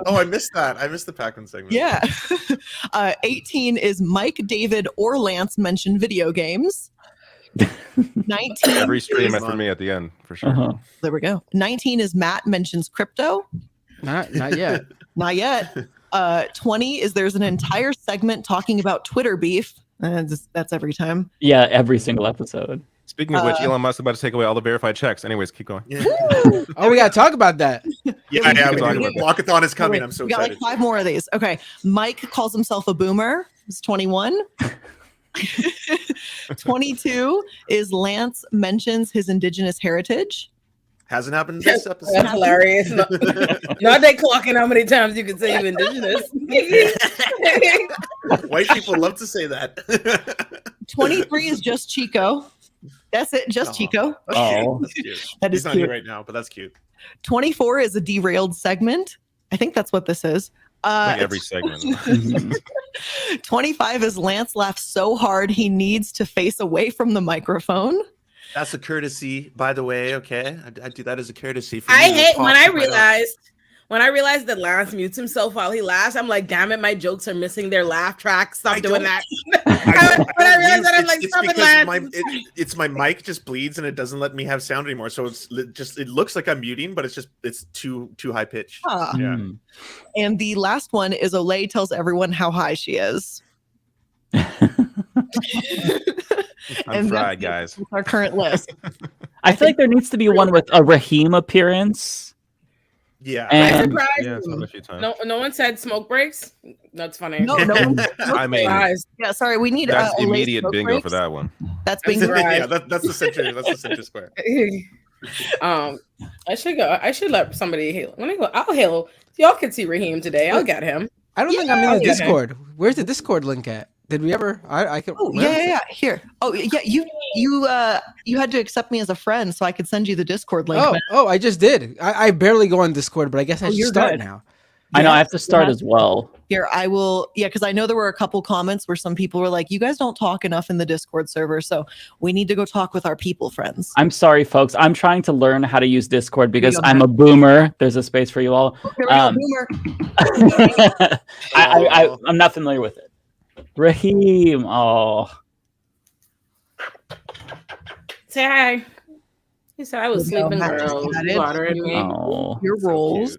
I missed that. I missed the Pac-Man segment. Yeah. 18 is Mike, David, or Lance mention video games. 19 Every stream is, after me at the end, for sure. There we go. 19 is Matt mentions crypto. Not yet. Not yet. 20 is there's an entire segment talking about Twitter beef. That's every time. Yeah, every single episode. Speaking of which, Elon Musk is about to take away all the verified checks. Anyways, keep going. Oh, we got to talk about that. Yeah. Walkathon is coming. I'm so we got excited. like 5 more of these. Okay. Mike calls himself a boomer. He's 21. 22 is Lance mentions his indigenous heritage. Hasn't happened this episode. That's hilarious. Not they clocking how many times you can say you're indigenous. White people love to say that. 23 is just Chico. That's it, just Chico. Oh, that's cute. That is He's not cute. here right now, but that's cute. 24 is a derailed segment. I think that's what this is. Like every segment. 25 is Lance laughs so hard he needs to face away from the microphone. That's a courtesy, by the way. Okay, I do that as a courtesy. For I you. hate when I when I realized that Lance mutes himself while he laughs, I'm like, damn it, my jokes are missing their laugh track. Stop doing that. When I realized that, I'm like, stop it, Lance. It's my mic just bleeds and it doesn't let me have sound anymore. So it looks like I'm muting, but it's too high pitch. Huh. Yeah. And the last one is Olay tells everyone how high she is. I'm fried, guys. That's our current list. I feel like there needs to be one with a Raheem appearance. Yeah, And No one said smoke breaks. That's funny. No one. I mean, Yeah, sorry. We need that's Olay immediate smoke bingo breaks. for that one. That's bingo. Yeah, that's the center. That's the center square. I should let somebody hail. When I go, I'll hail. Y'all can see Raheem today. I'll get him. I don't think I'm in I'll the get him. Discord. Where's the Discord link at? Did we ever? I can. Oh, yeah. Here. Oh, yeah. You had to accept me as a friend, so I could send you the Discord link. Oh, I just did. I barely go on Discord, but I guess I should you're start good. now. I know I have to start as well. Here, I will. Yeah, because I know there were a couple comments where some people were like, "You guys don't talk enough in the Discord server, so we need to go talk with our people friends." I'm sorry, folks. I'm trying to learn how to use Discord because go, I'm a boomer. There's a space for you all. Here we go, boomer. I'm not familiar with it. Raheem. Oh. Say hi. He said I was sleeping, Matt just girl. added Watering me. Oh. Your roles.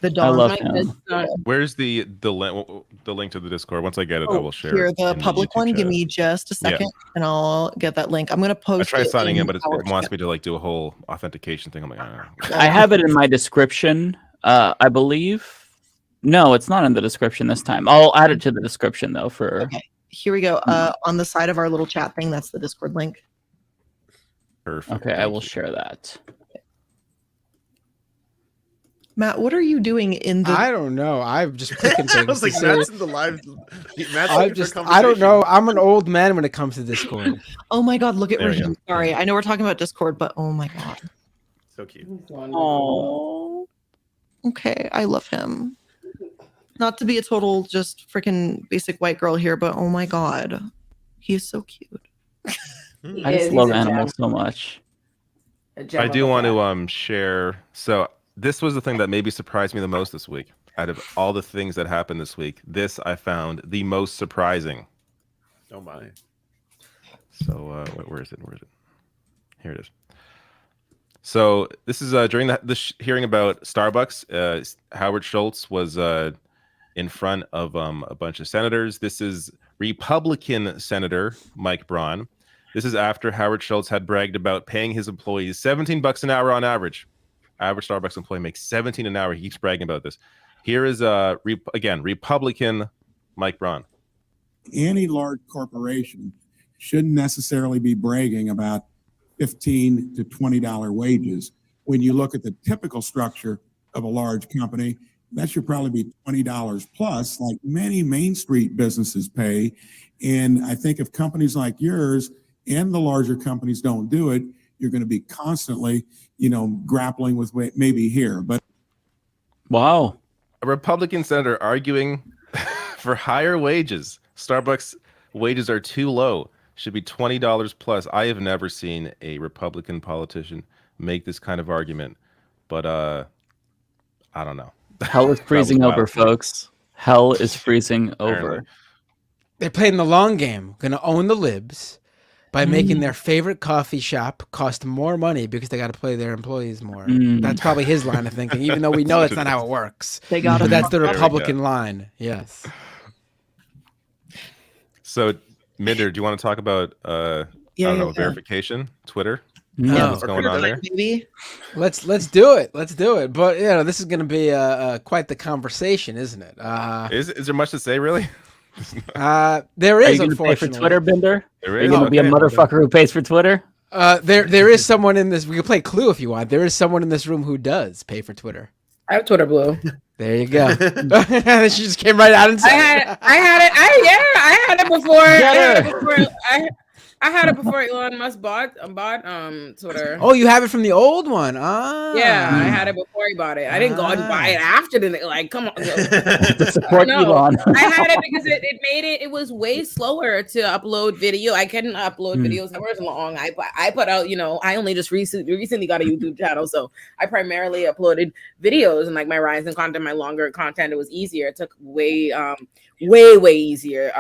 The I dog. love him. Where's the link to the Discord? Once I get it, I will share Here, it the in public YouTube one. chat. Give me just a second, and I'll get that link. I'm gonna I post. tried it signing in, but it our wants chat. me to like do a whole authentication thing. I'm like, I have it in my description, I believe. No, it's not in the description this time. I'll add it to the description though. Okay, here we go. On the side of our little chat thing, that's the Discord link. Perfect. Okay, I will share that. Matt, what are you doing in the? I don't know. I'm just clicking things. I was like, to Matt's say- in the live. Matt's I looking for I don't conversation. know. I'm an old man when it comes to Discord. Oh my God! Look at There we Raheem. Sorry, I know we're talking about Discord, but oh my God. So cute. Oh. Okay, I love him. Not to be a total just freaking basic white girl here, but oh my God, he is so cute. I just love animals so much. I do want to share. So this was the thing that maybe surprised me the most this week. Out of all the things that happened this week, this I found the most surprising. Oh my. So where is it? Here it is. So this is during the hearing about Starbucks. Howard Schultz was in front of a bunch of senators. This is Republican Senator Mike Braun. This is after Howard Schultz had bragged about paying his employees $17 an hour on average. Average Starbucks employee makes $17 an hour. He keeps bragging about this. Here is again Republican Mike Braun. Any large corporation shouldn't necessarily be bragging about $15 to $20 wages. When you look at the typical structure of a large company, that should probably be $20 plus, like many Main Street businesses pay. And I think if companies like yours and the larger companies don't do it, you're going to be constantly, grappling with maybe here. But wow, a Republican senator arguing for higher wages. Starbucks wages are too low. Should be $20 plus. I have never seen a Republican politician make this kind of argument, but I don't know. Hell is freezing over, folks. Hell is freezing over. They're playing the long game. Going to own the libs by making their favorite coffee shop cost more money because they got to pay their employees more. That's probably his line of thinking, even though we know that's not how it works. They got but that's the There we Republican go. line. Yes. So, Minder, do you want to talk about verification, Twitter? No. What's going on there? Maybe. Let's do it. Let's do it. But this is going to be quite the conversation, isn't it? Is there much to say, really? There Are is, you gonna pay for unfortunately. Twitter, Binder? There Are is? you gonna be a Okay. motherfucker who pays for Twitter? There is someone in this. We can play Clue if you want. There is someone in this room who does pay for Twitter. I have Twitter Blue. There you go. She just came right out and said, I had it before. I had it before Elon Musk bought Twitter. Oh, you have it from the old one. Ah. Yeah, I had it before he bought it. I didn't go and buy it after the like. Come on, To support no. Elon. I had it because it made it. It was way slower to upload video. I couldn't upload videos that were as long. I put out. I only just recently got a YouTube channel, so I primarily uploaded videos and like my rising content, my longer content. It was easier. It took way easier.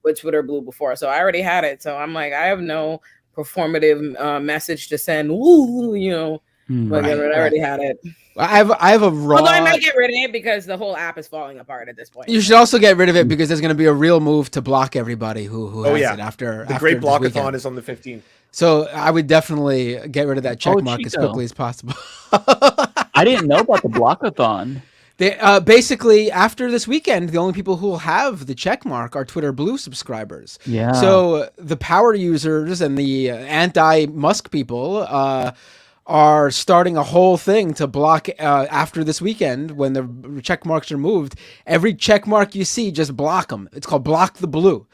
With Twitter Blue before, so I already had it. So I'm like, I have no performative message to send. But I already had it. I have a raw. Although I might get rid of it because the whole app is falling apart at this point. You should also get rid of it because there's going to be a real move to block everybody who has it after the Great this Blockathon weekend. is on the 15th. So I would definitely get rid of that check mark as quickly as possible. I didn't know about the blockathon. They basically after this weekend, the only people who will have the check mark are Twitter Blue subscribers. Yeah. So the power users and the anti-Musk people are starting a whole thing to block after this weekend when the check marks are moved. Every check mark you see, just block them. It's called Block the Blue.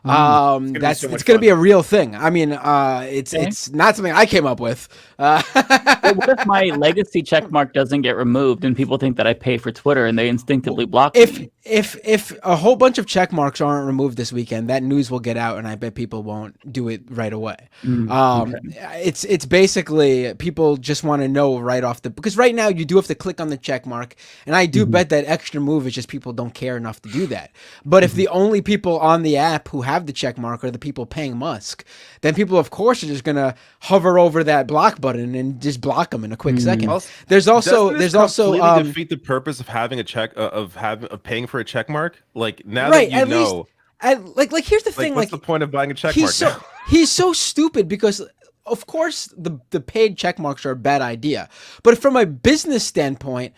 It's going to be a real thing. I mean, it's not something I came up with. What if my legacy checkmark doesn't get removed and people think that I pay for Twitter and they instinctively block me? If a whole bunch of check marks aren't removed this weekend, that news will get out, and I bet people won't do it right away. It's basically people just want to know right off because right now you do have to click on the check mark, and I do bet that extra move is just people don't care enough to do that. But if the only people on the app who have the check mark are the people paying Musk, then people of course are just gonna hover over that block button and just block them in a quick second. There's also completely defeat the purpose of having a check of paying for a check mark. Like now that you know, like here's the thing. What's the point of buying a check mark? He's so stupid because of course the paid check marks are a bad idea, but from a business standpoint,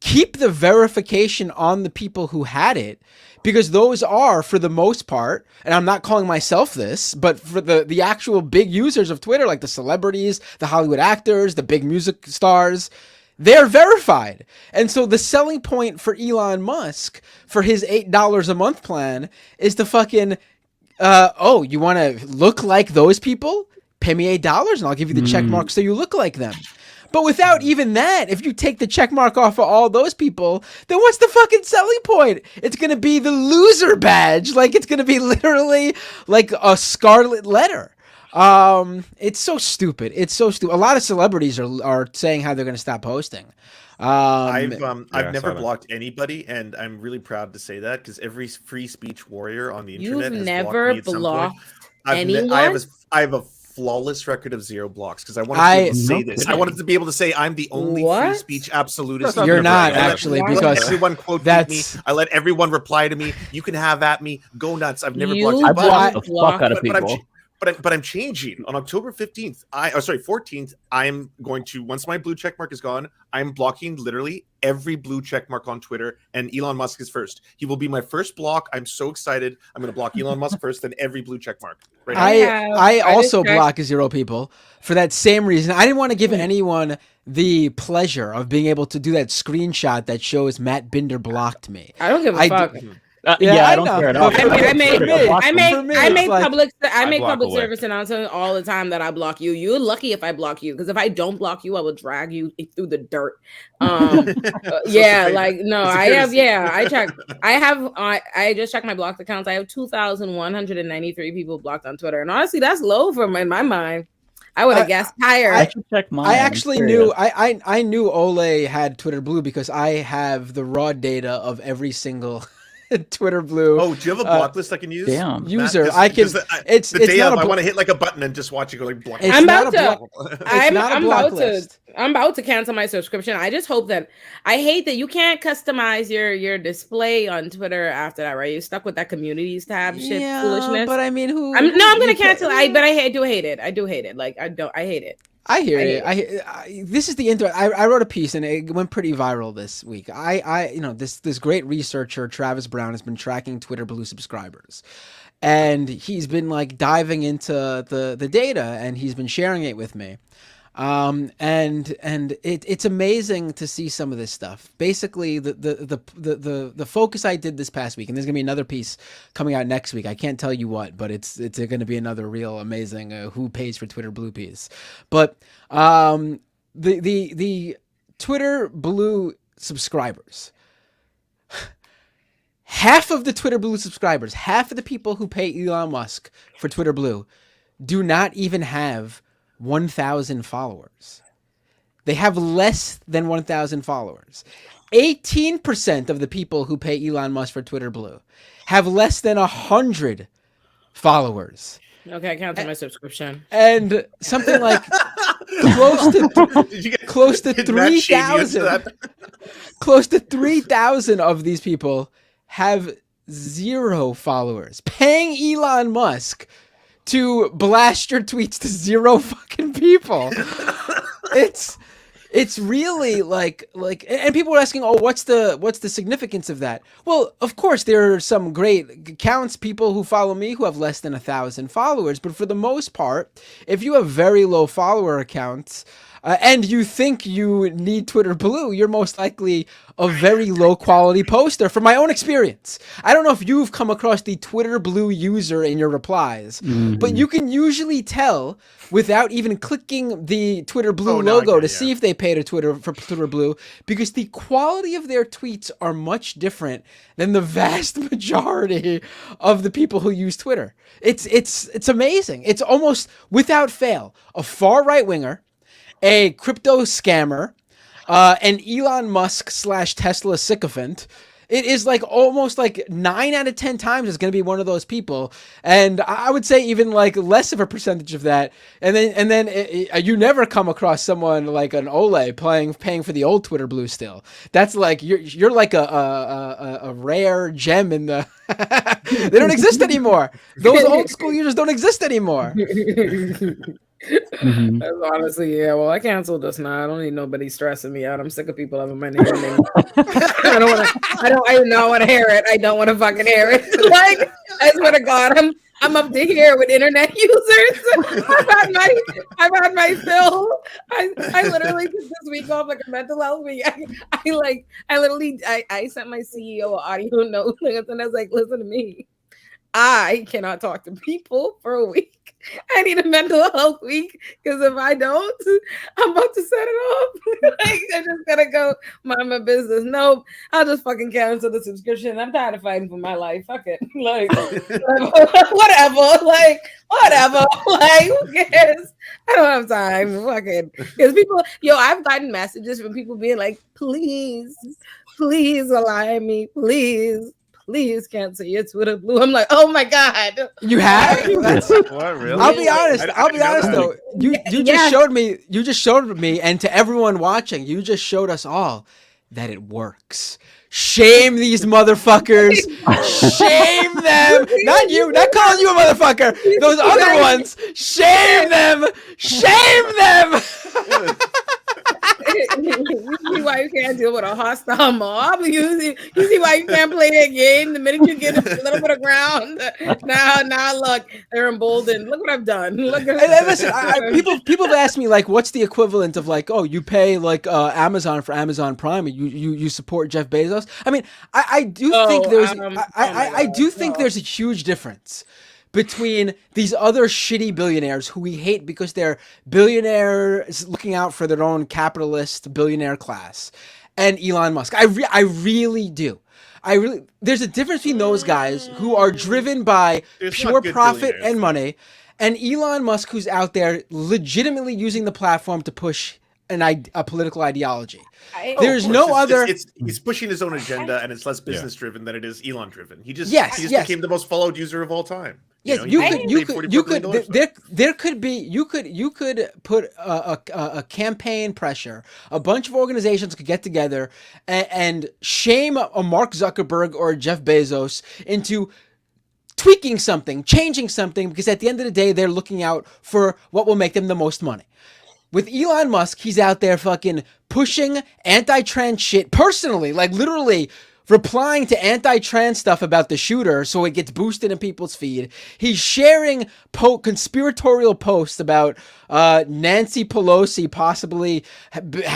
keep the verification on the people who had it, because those are, for the most part, and I'm not calling myself this, but for the actual big users of Twitter, like the celebrities, the Hollywood actors, the big music stars, they're verified. And so the selling point for Elon Musk for his $8 a month plan is to fucking, you want to look like those people? Pay me $8 and I'll give you the check mark so you look like them. But without even that, if you take the check mark off of all those people, then what's the fucking selling point? It's going to be the loser badge. Like, it's going to be literally like a scarlet letter. It's so stupid. It's so stupid. A lot of celebrities are saying how they're going to stop posting. I've never blocked anybody, and I'm really proud to say that because every free speech warrior on the internet has never blocked me at blocked some point. anyone. I have a flawless record of 0 blocks because I wanted to be able to say this. I wanted to be able to say I'm the only free speech absolutist. You're not actually, because everyone quote tweet me. I let everyone reply to me. You can have at me. Go nuts. I've never blocked you. I block the fuck out of people. But I'm changing on October 15th. 14th. I'm going to, once my blue check mark is gone, I'm blocking literally every blue check mark on Twitter, and Elon Musk is first. He will be my first block. I'm so excited. I'm going to block Elon Musk first, then every blue check mark. Right I also block 0 people for that same reason. I didn't want to give anyone the pleasure of being able to do that screenshot that shows Matt Binder blocked me. I don't give a fuck. I don't care at all. I make public away. service announcements all the time that I block you. You're lucky if I block you, because if I don't block you, I will drag you through the dirt. I just checked my blocked accounts. I have 2,193 people blocked on Twitter, and honestly, that's low in my mind. I would have guessed higher. I should check mine. I actually knew I knew Ole had Twitter Blue because I have the raw data of every single Twitter Blue. Oh, do you have a block list I can use? Damn. User, I can. It's the day not of. I want to hit like a button and just watch it go like block. I'm about to cancel my subscription. I just hope that I hate that you can't customize your display on Twitter after that, right? You're stuck with that communities tab shit foolishness. But I mean, I'm gonna cancel it. I do hate it. I hate it. Like I hate it. I hear it. This is the internet. I wrote a piece and it went pretty viral this week. This great researcher Travis Brown has been tracking Twitter Blue subscribers, and he's been like diving into the data, and he's been sharing it with me. And it's amazing to see some of this stuff. Basically, the focus I did this past week, and there's gonna be another piece coming out next week. I can't tell you what, but it's gonna be another real amazing who pays for Twitter Blue piece. But the Twitter Blue subscribers. Half of the Twitter Blue subscribers, half of the people who pay Elon Musk for Twitter Blue, do not even have 1,000 followers. They have less than 1,000 followers. 18% of the people who pay Elon Musk for Twitter Blue have less than 100 followers. Okay, I cancel my subscription. And something like close to 3,000 close to 3,000 of these people have 0 followers. Paying Elon Musk to blast your tweets to 0 fucking people. It's really like, and people are asking, oh, what's the significance of that? Well, of course, there are some great accounts, people who follow me who have less than 1,000 followers, but for the most part, if you have very low follower accounts, and you think you need Twitter Blue, you're most likely a very low quality poster from my own experience. I don't know if you've come across the Twitter Blue user in your replies, but you can usually tell without even clicking the Twitter Blue logo to see if they paid a Twitter for Twitter Blue, because the quality of their tweets are much different than the vast majority of the people who use Twitter. It's amazing. It's almost without fail a far right winger, a crypto scammer, an Elon Musk / Tesla sycophant. It is like almost like 9 out of 10 times it's going to be one of those people. And I would say even like less of a percentage of that. And then you never come across someone like an Ole paying for the old Twitter Blue still. That's like, you're like a rare gem in the, they don't exist anymore. Those old school users don't exist anymore. That's honestly, yeah. Well, I canceled this now. I don't need nobody stressing me out. I'm sick of people having my name. I do not want to hear it. I don't want to fucking hear it. Like, I swear to God, I'm up to here with internet users. I've had my fill. I literally took this week off like a mental health week. I sent my CEO an audio note and I was like, listen to me. I cannot talk to people for a week. I need a mental health week because if I don't, I'm about to set it off. Like, I just gotta go mind my business. Nope, I'll just fucking cancel the subscription. I'm tired of fighting for my life. Fuck it. Like, whatever. Like, whatever. Like, who cares? I don't have time. Fuck it. Because people, I've gotten messages from people being like, please allow me, please cancel your Twitter Blue. I'm like, oh my God. You have? What, really? I'll be honest though. You just showed me, and to everyone watching, you just showed us all that it works. Shame these motherfuckers. Shame them. Not you. Not calling you a motherfucker. Those other ones. Shame them. Shame them. You see why you can't deal with a hostile mob? You see why you can't play that game? The minute you get a little bit of ground, now look, they're emboldened. Look what I've done. Look at listen, people have asked me like, what's the equivalent of like, oh, you pay like Amazon for Amazon Prime, and you support Jeff Bezos. I mean, I do think there's a huge difference between these other shitty billionaires who we hate because they're billionaires looking out for their own capitalist billionaire class, and Elon Musk. I really do. There's a difference between those guys who are driven by pure profit and money, and Elon Musk, who's out there legitimately using the platform to push a political ideology. There's no other. He's pushing his own agenda, and it's less business driven than it is Elon driven. He just became the most followed user of all time. Yes, you could. There could be. You could put a campaign pressure. A bunch of organizations could get together and shame a Mark Zuckerberg or Jeff Bezos into tweaking something, changing something, because at the end of the day, they're looking out for what will make them the most money. With Elon Musk, he's out there fucking pushing anti-trans shit personally, like literally replying to anti-trans stuff about the shooter so it gets boosted in people's feed. He's sharing conspiratorial posts about Nancy Pelosi possibly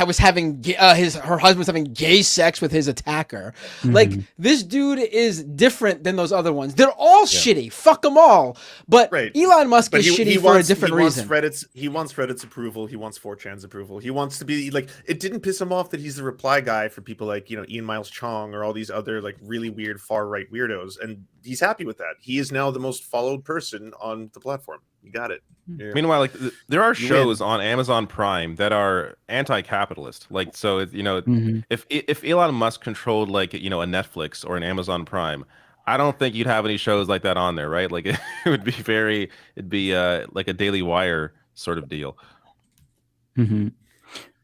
was having her husband was having gay sex with his attacker. Like, this dude is different than those other ones. They're all shitty. Fuck them all. But Elon Musk is shitty for a different reason. He wants Reddit's approval. He wants 4chan's approval. He wants to be like, it didn't piss him off that he's the reply guy for people like, Ian Miles Chong or all these other like really weird far right weirdos. And he's happy with that. He is now the most followed person on the platform. You got it. Yeah. Meanwhile, like there are shows on Amazon Prime that are anti-capitalist. Like, so if Elon Musk controlled like a Netflix or an Amazon Prime, I don't think you'd have any shows like that on there, right? Like it would be like a Daily Wire sort of deal.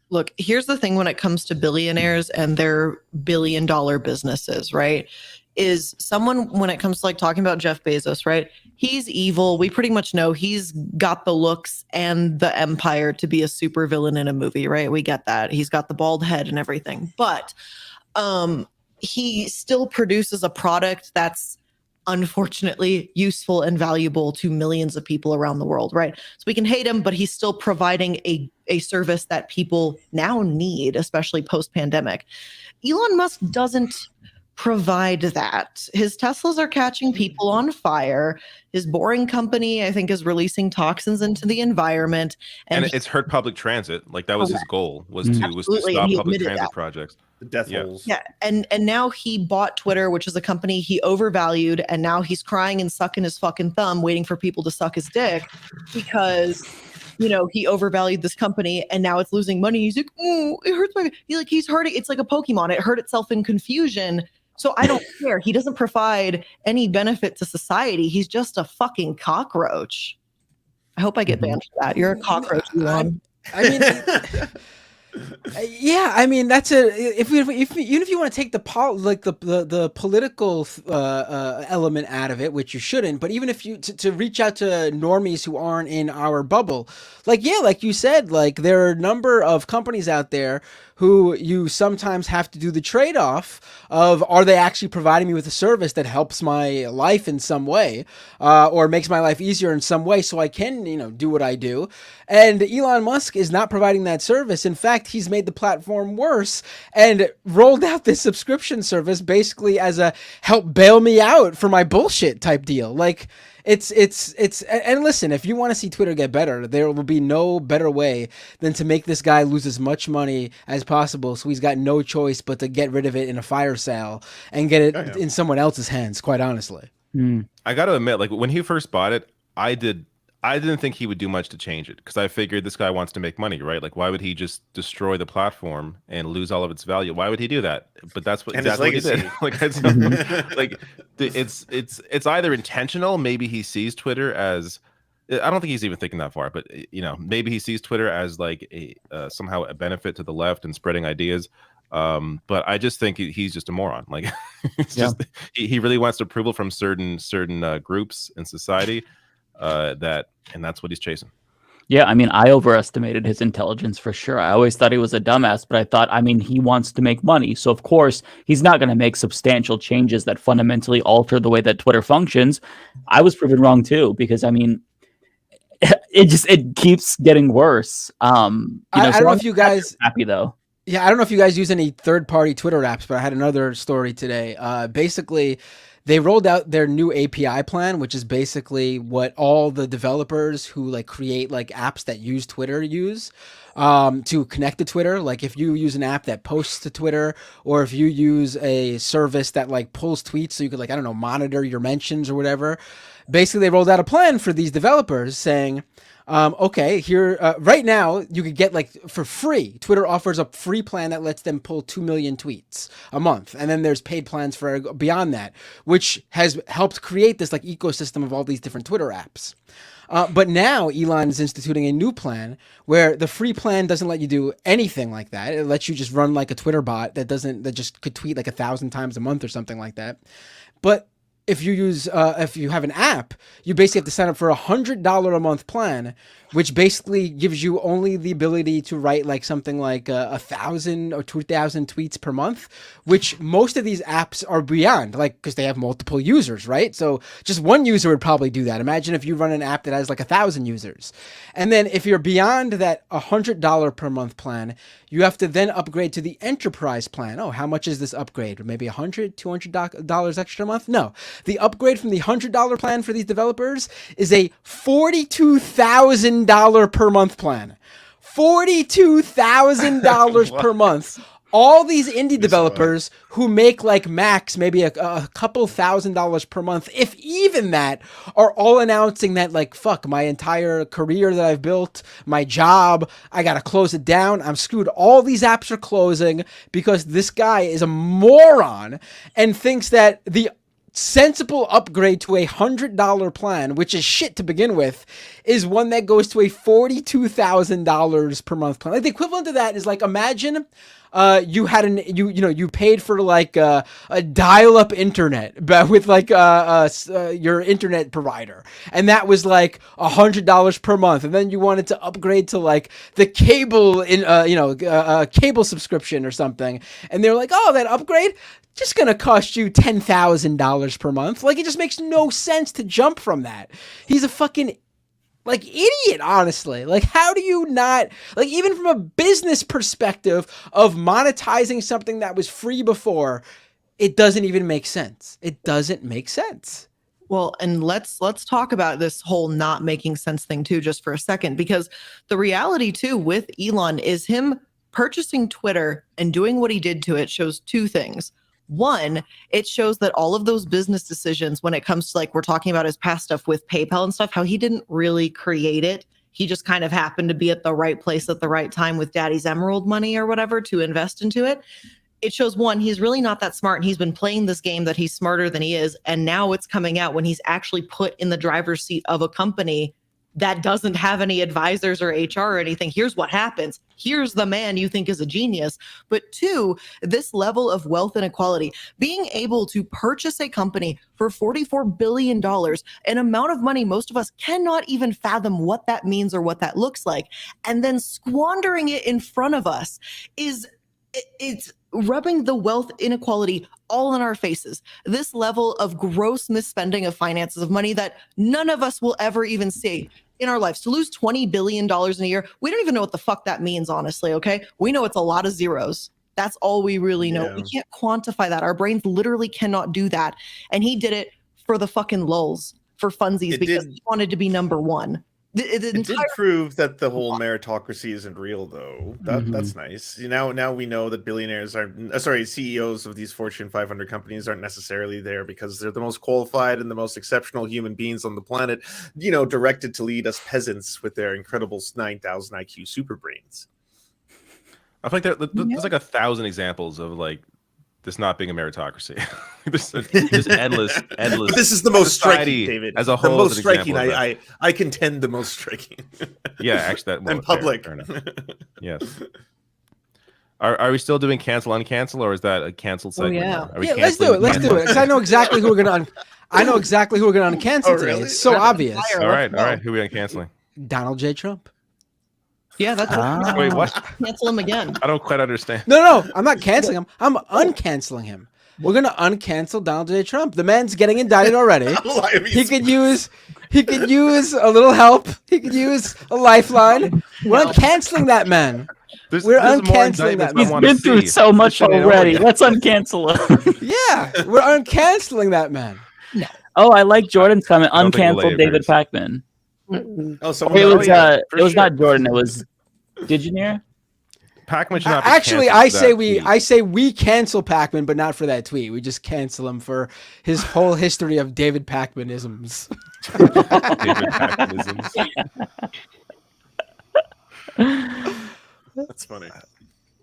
Look, here's the thing when it comes to billionaires and their billion-dollar businesses, right? Is someone, when it comes to like talking about Jeff Bezos, right? He's evil. We pretty much know he's got the looks and the empire to be a super villain in a movie, right? We get that. He's got the bald head and everything. But he still produces a product that's unfortunately useful and valuable to millions of people around the world, right? So we can hate him, but he's still providing a service that people now need, especially post-pandemic. Elon Musk doesn't provide that. His Teslas are catching people on fire. His Boring Company, I think, is releasing toxins into the environment. And it's hurt public transit. Like that was his goal, was to stop public transit projects. The death holes. Yeah, and now he bought Twitter, which is a company he overvalued, and now he's crying and sucking his fucking thumb, waiting for people to suck his dick because he overvalued this company and now it's losing money. He's like, oh, it hurts my. He's hurting. It's like a Pokemon. It hurt itself in confusion. So I don't care. He doesn't provide any benefit to society. He's just a fucking cockroach. I hope I get banned for that. You're a cockroach, Elon. I mean, yeah, I mean that's even if you want to take the political element out of it, which you shouldn't, but even if you to reach out to normies who aren't in our bubble, like you said, like there are a number of companies out there who you sometimes have to do the trade-off of, are they actually providing me with a service that helps my life in some way, or makes my life easier in some way so I can, do what I do. And Elon Musk is not providing that service. In fact, he's made the platform worse and rolled out this subscription service basically as a help bail me out for my bullshit type deal. Like, it's and listen, if you want to see Twitter get better, there will be no better way than to make this guy lose as much money as possible, so he's got no choice but to get rid of it in a fire sale and get it in someone else's hands, quite honestly. I got to admit, like when he first bought it, I didn't think he would do much to change it, because I figured this guy wants to make money, right? Like, why would he just destroy the platform and lose all of its value? Why would he do that? But that's exactly what he did. Like, it's either intentional. Maybe he sees Twitter as, I don't think he's even thinking that far, but maybe he sees Twitter as like somehow a benefit to the left and spreading ideas. But I just think he's just a moron. Like, he really wants approval from certain groups in society. And that's what he's chasing. Yeah, I mean, I overestimated his intelligence for sure. I always thought he was a dumbass, but I thought, he wants to make money. So, of course, he's not going to make substantial changes that fundamentally alter the way that Twitter functions. I was proven wrong, too, because, it keeps getting worse. I don't know if you guys... Happy, though. Yeah, I don't know if you guys use any third-party Twitter apps, but I had another story today. Basically... they rolled out their new API plan, which is basically what all the developers who create apps that use Twitter use to connect to Twitter. Like if you use an app that posts to Twitter, or if you use a service that pulls tweets so you could monitor your mentions or whatever. Basically, they rolled out a plan for these developers saying, okay, here, right now you could get for free. Twitter offers a free plan that lets them pull 2 million tweets a month. And then there's paid plans for beyond that, which has helped create this ecosystem of all these different Twitter apps. But now Elon is instituting a new plan where the free plan doesn't let you do anything like that. It lets you just run like a Twitter bot that just could tweet 1,000 times a month or something like that. But if you have an app, you basically have to sign up for $100 a month plan, which basically gives you only the ability to write like something like 1,000 or 2,000 tweets per month, which most of these apps are beyond, like, because they have multiple users, right? So just one user would probably do that. Imagine if you run an app that has like 1,000 users. And then if you're beyond that $100 per month plan, you have to then upgrade to the enterprise plan. Oh, how much is this upgrade? Maybe $100, $200 extra a month? No. The upgrade from the $100 plan for these developers is a $42,000 per month plan. $42,000 per month. All these indie developers who make like max maybe a couple $1,000s per month, if even that, are all announcing that like, fuck, my entire career that I've built, my job, I gotta close it down. I'm screwed. All these apps are closing because this guy is a moron and thinks that the sensible upgrade to a $100 plan, which is shit to begin with, is one that goes to a $42,000 per month plan. Like the equivalent to that is like, imagine you had you paid for like a dial-up internet, but with like your internet provider, and that was like $100 per month, and then you wanted to upgrade to like the cable cable subscription or something, and they're like, oh, that upgrade just gonna cost you $10,000 per month. Like, it just makes no sense to jump from that. He's a fucking like idiot, honestly. Like, how do you not, like, even from a business perspective of monetizing something that was free before, it doesn't even make sense. It doesn't make sense. Well, and let's talk about this whole not making sense thing too, just for a second, because the reality too with Elon is him purchasing Twitter and doing what he did to it shows two things. One, it shows that all of those business decisions, when it comes to like, we're talking about his past stuff with PayPal and stuff, how he didn't really create it. He just kind of happened to be at the right place at the right time with Daddy's Emerald money or whatever to invest into it. It shows, one, he's really not that smart, and he's been playing this game that he's smarter than he is. And now it's coming out when he's actually put in the driver's seat of a company that doesn't have any advisors or HR or anything. Here's what happens. Here's the man you think is a genius. But two, this level of wealth inequality, being able to purchase a company for $44 billion, an amount of money most of us cannot even fathom what that means or what that looks like, and then squandering it in front of us it's rubbing the wealth inequality all in our faces. This level of gross misspending of finances, of money that none of us will ever even see in our lives. To lose $20 billion in a year, we don't even know what the fuck that means, honestly, okay? We know it's a lot of zeros. That's all we really know. Yeah. We can't quantify that. Our brains literally cannot do that. And he did it for the fucking lulz, for funsies, because he wanted to be number one. It did prove that the whole meritocracy isn't real, though. That's nice. Now we know that billionaires CEOs of these Fortune 500 companies aren't necessarily there because they're the most qualified and the most exceptional human beings on the planet, directed to lead us peasants with their incredible 9,000 IQ super brains. I think there's like 1,000 examples of like this not being a meritocracy. this endless. But this is the most striking, David. As a whole, the most striking. I contend the most striking. Yeah, actually, that. Well, and public. Fair enough. Yes. Are we still doing cancel uncancel, or is that a canceled segment? Yeah, let's do it. Let's do it. Because I know exactly who we're gonna uncancel today. Really? It's so obvious. All right. Who are we uncanceling? Donald J. Trump. Yeah, that's Wait, what? Cancel him again. I don't quite understand. No, I'm not canceling him. I'm uncanceling him. We're gonna uncancel Donald J. Trump. The man's getting indicted already. He could use a little help. He could use a lifeline. We're uncanceling that man. We're uncanceling that man. He's been through so much already. Let's uncancel him. Yeah, we're uncanceling that man. No. Oh, I like Jordan's comment. Uncancel David Pakman. Oh, so it was not Jordan. It was. Did you hear? Pakman should not be actually, I say we cancel Pakman, but not for that tweet. We just cancel him for his whole history of David Pakmanisms. David Pakmanisms. That's funny.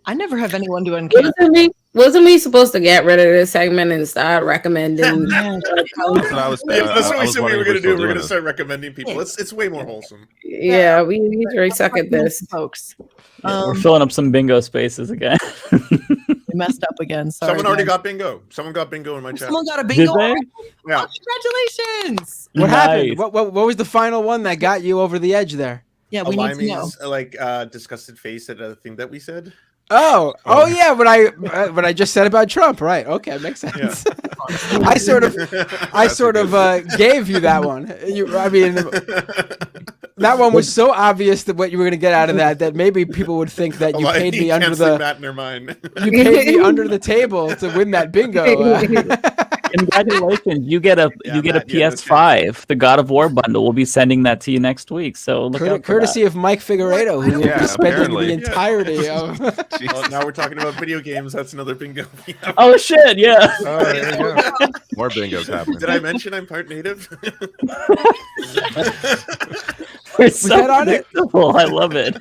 I never have anyone to uncancel. Wasn't we supposed to get rid of this segment and start recommending? That's what we said we were going to do. We're going to start recommending people. It's way more wholesome. Yeah, we really suck at this, folks. We're filling up some bingo spaces again. messed up again. Sorry. Someone already guys. got bingo. Someone got bingo in my chat. Someone got a bingo. they? already? Yeah. Oh, congratulations. What happened? Nice. What was the final one that got you over the edge there? Yeah, we need to know. Limey's disgusted face at a thing that we said. Oh yeah, what I just said about Trump, right? Okay, makes sense. Yeah. I sort of gave you that one. That one was so obvious that what you were going to get out of that maybe people would think that you paid me under the that in their mind. you paid me under the table to win that bingo. Congratulations! You get a PS5. The God of War bundle. We'll be sending that to you next week. So look out for courtesy of Mike Figueredo, who will be spending apparently. the entirety of. Well, now we're talking about video games. That's another bingo. Oh shit! Yeah. Oh, there you go. More bingos happening. Did I mention I'm part native? We're so that on it? predictable. I love it.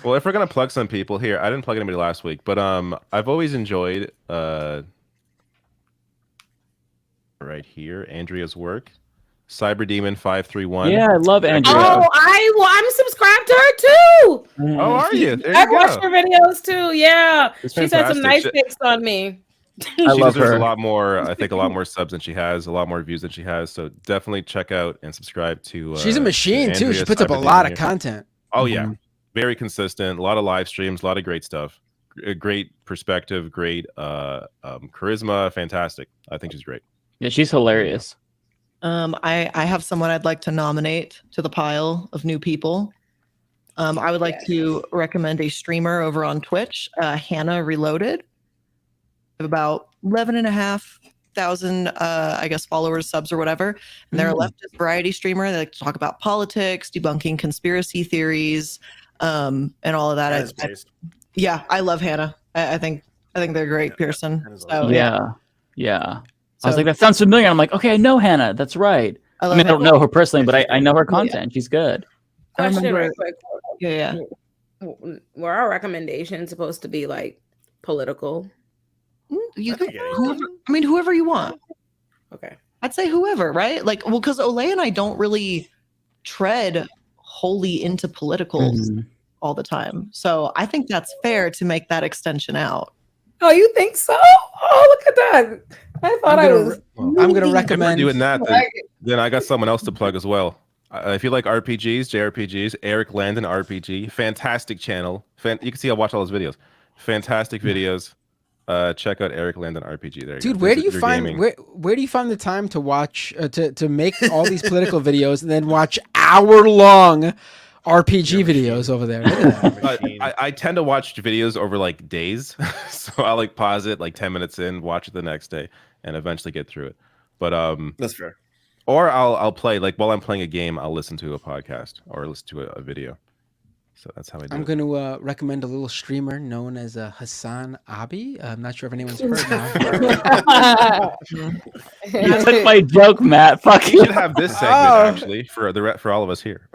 Well, if we're gonna plug some people here, I didn't plug anybody last week, but I've always enjoyed right here Andrea's work, Cyberdemon 531. Yeah, I love Andrea. Oh, I'm subscribed to her too. Oh, are you? There I you watched go. her videos too. Yeah, It's she's had some nice fantastic. takes on me. She love deserves her. a lot more. I think a lot more subs than she has, a lot more views than she has. So definitely check out and subscribe to. She's a machine too. She Andrea puts up a Cyberdemon lot of here. content. Oh yeah, very consistent. A lot of live streams, a lot of great stuff. A great perspective, great charisma, fantastic. I think she's great. Yeah, she's hilarious. I have someone I'd like to nominate to the pile of new people. I would like to recommend a streamer over on Twitch, Hannah Reloaded. About 11,500, I guess, followers, subs, or whatever. And they're a leftist variety streamer. They like to talk about politics, debunking conspiracy theories, and all of that. Yeah, I love Hannah. I think they're a great person. So Yeah. I was like, that sounds familiar. I'm like, okay, I know Hannah. That's right. I mean, I don't know her personally, but I know her content. She's good. Question real quick. Yeah. Were our recommendations supposed to be like political? You can, whoever you want. Okay. I'd say whoever, right? Like, well, because Olay and I don't really tread wholly into politicals all the time. So I think that's fair to make that extension out. Oh, you think so? Oh, look at that. I thought I'm gonna recommend doing that. Then I got someone else to plug as well. If you like RPGs, JRPGs, Eric Landon RPG, fantastic channel. You can see I watch all his videos. Fantastic videos. Check out Eric Landon RPG. There, dude. Where do you find where do you find the time to watch to make all these political videos and then watch hour-long RPG videos over there? Look at that. I tend to watch videos over like days, so I like pause it like 10 minutes in, watch it the next day, and eventually get through it. But that's fair. Or I'll play like while I'm playing a game, I'll listen to a podcast or listen to a video. So that's how I do I'm it. going to recommend a little streamer known as Hassan Abi. I'm not sure if anyone's heard now. You took my joke, Matt. Fuck You should have this segment actually for all of us here.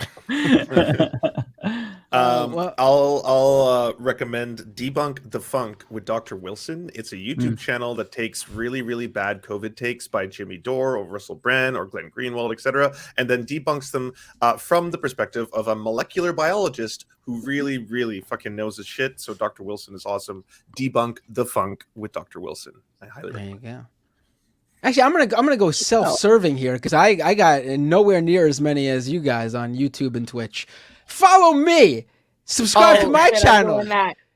I'll recommend Debunk the Funk with Dr. Wilson. It's a YouTube channel that takes really, really bad COVID takes by Jimmy Dore or Russell Brand or Glenn Greenwald, etc., and then debunks them from the perspective of a molecular biologist who really, really fucking knows his shit. So Dr. Wilson is awesome. Debunk the Funk with Dr. Wilson. I highly recommend. There you go. Actually, I'm gonna go self-serving here because I got nowhere near as many as you guys on YouTube and Twitch. Follow me. Subscribe to my channel.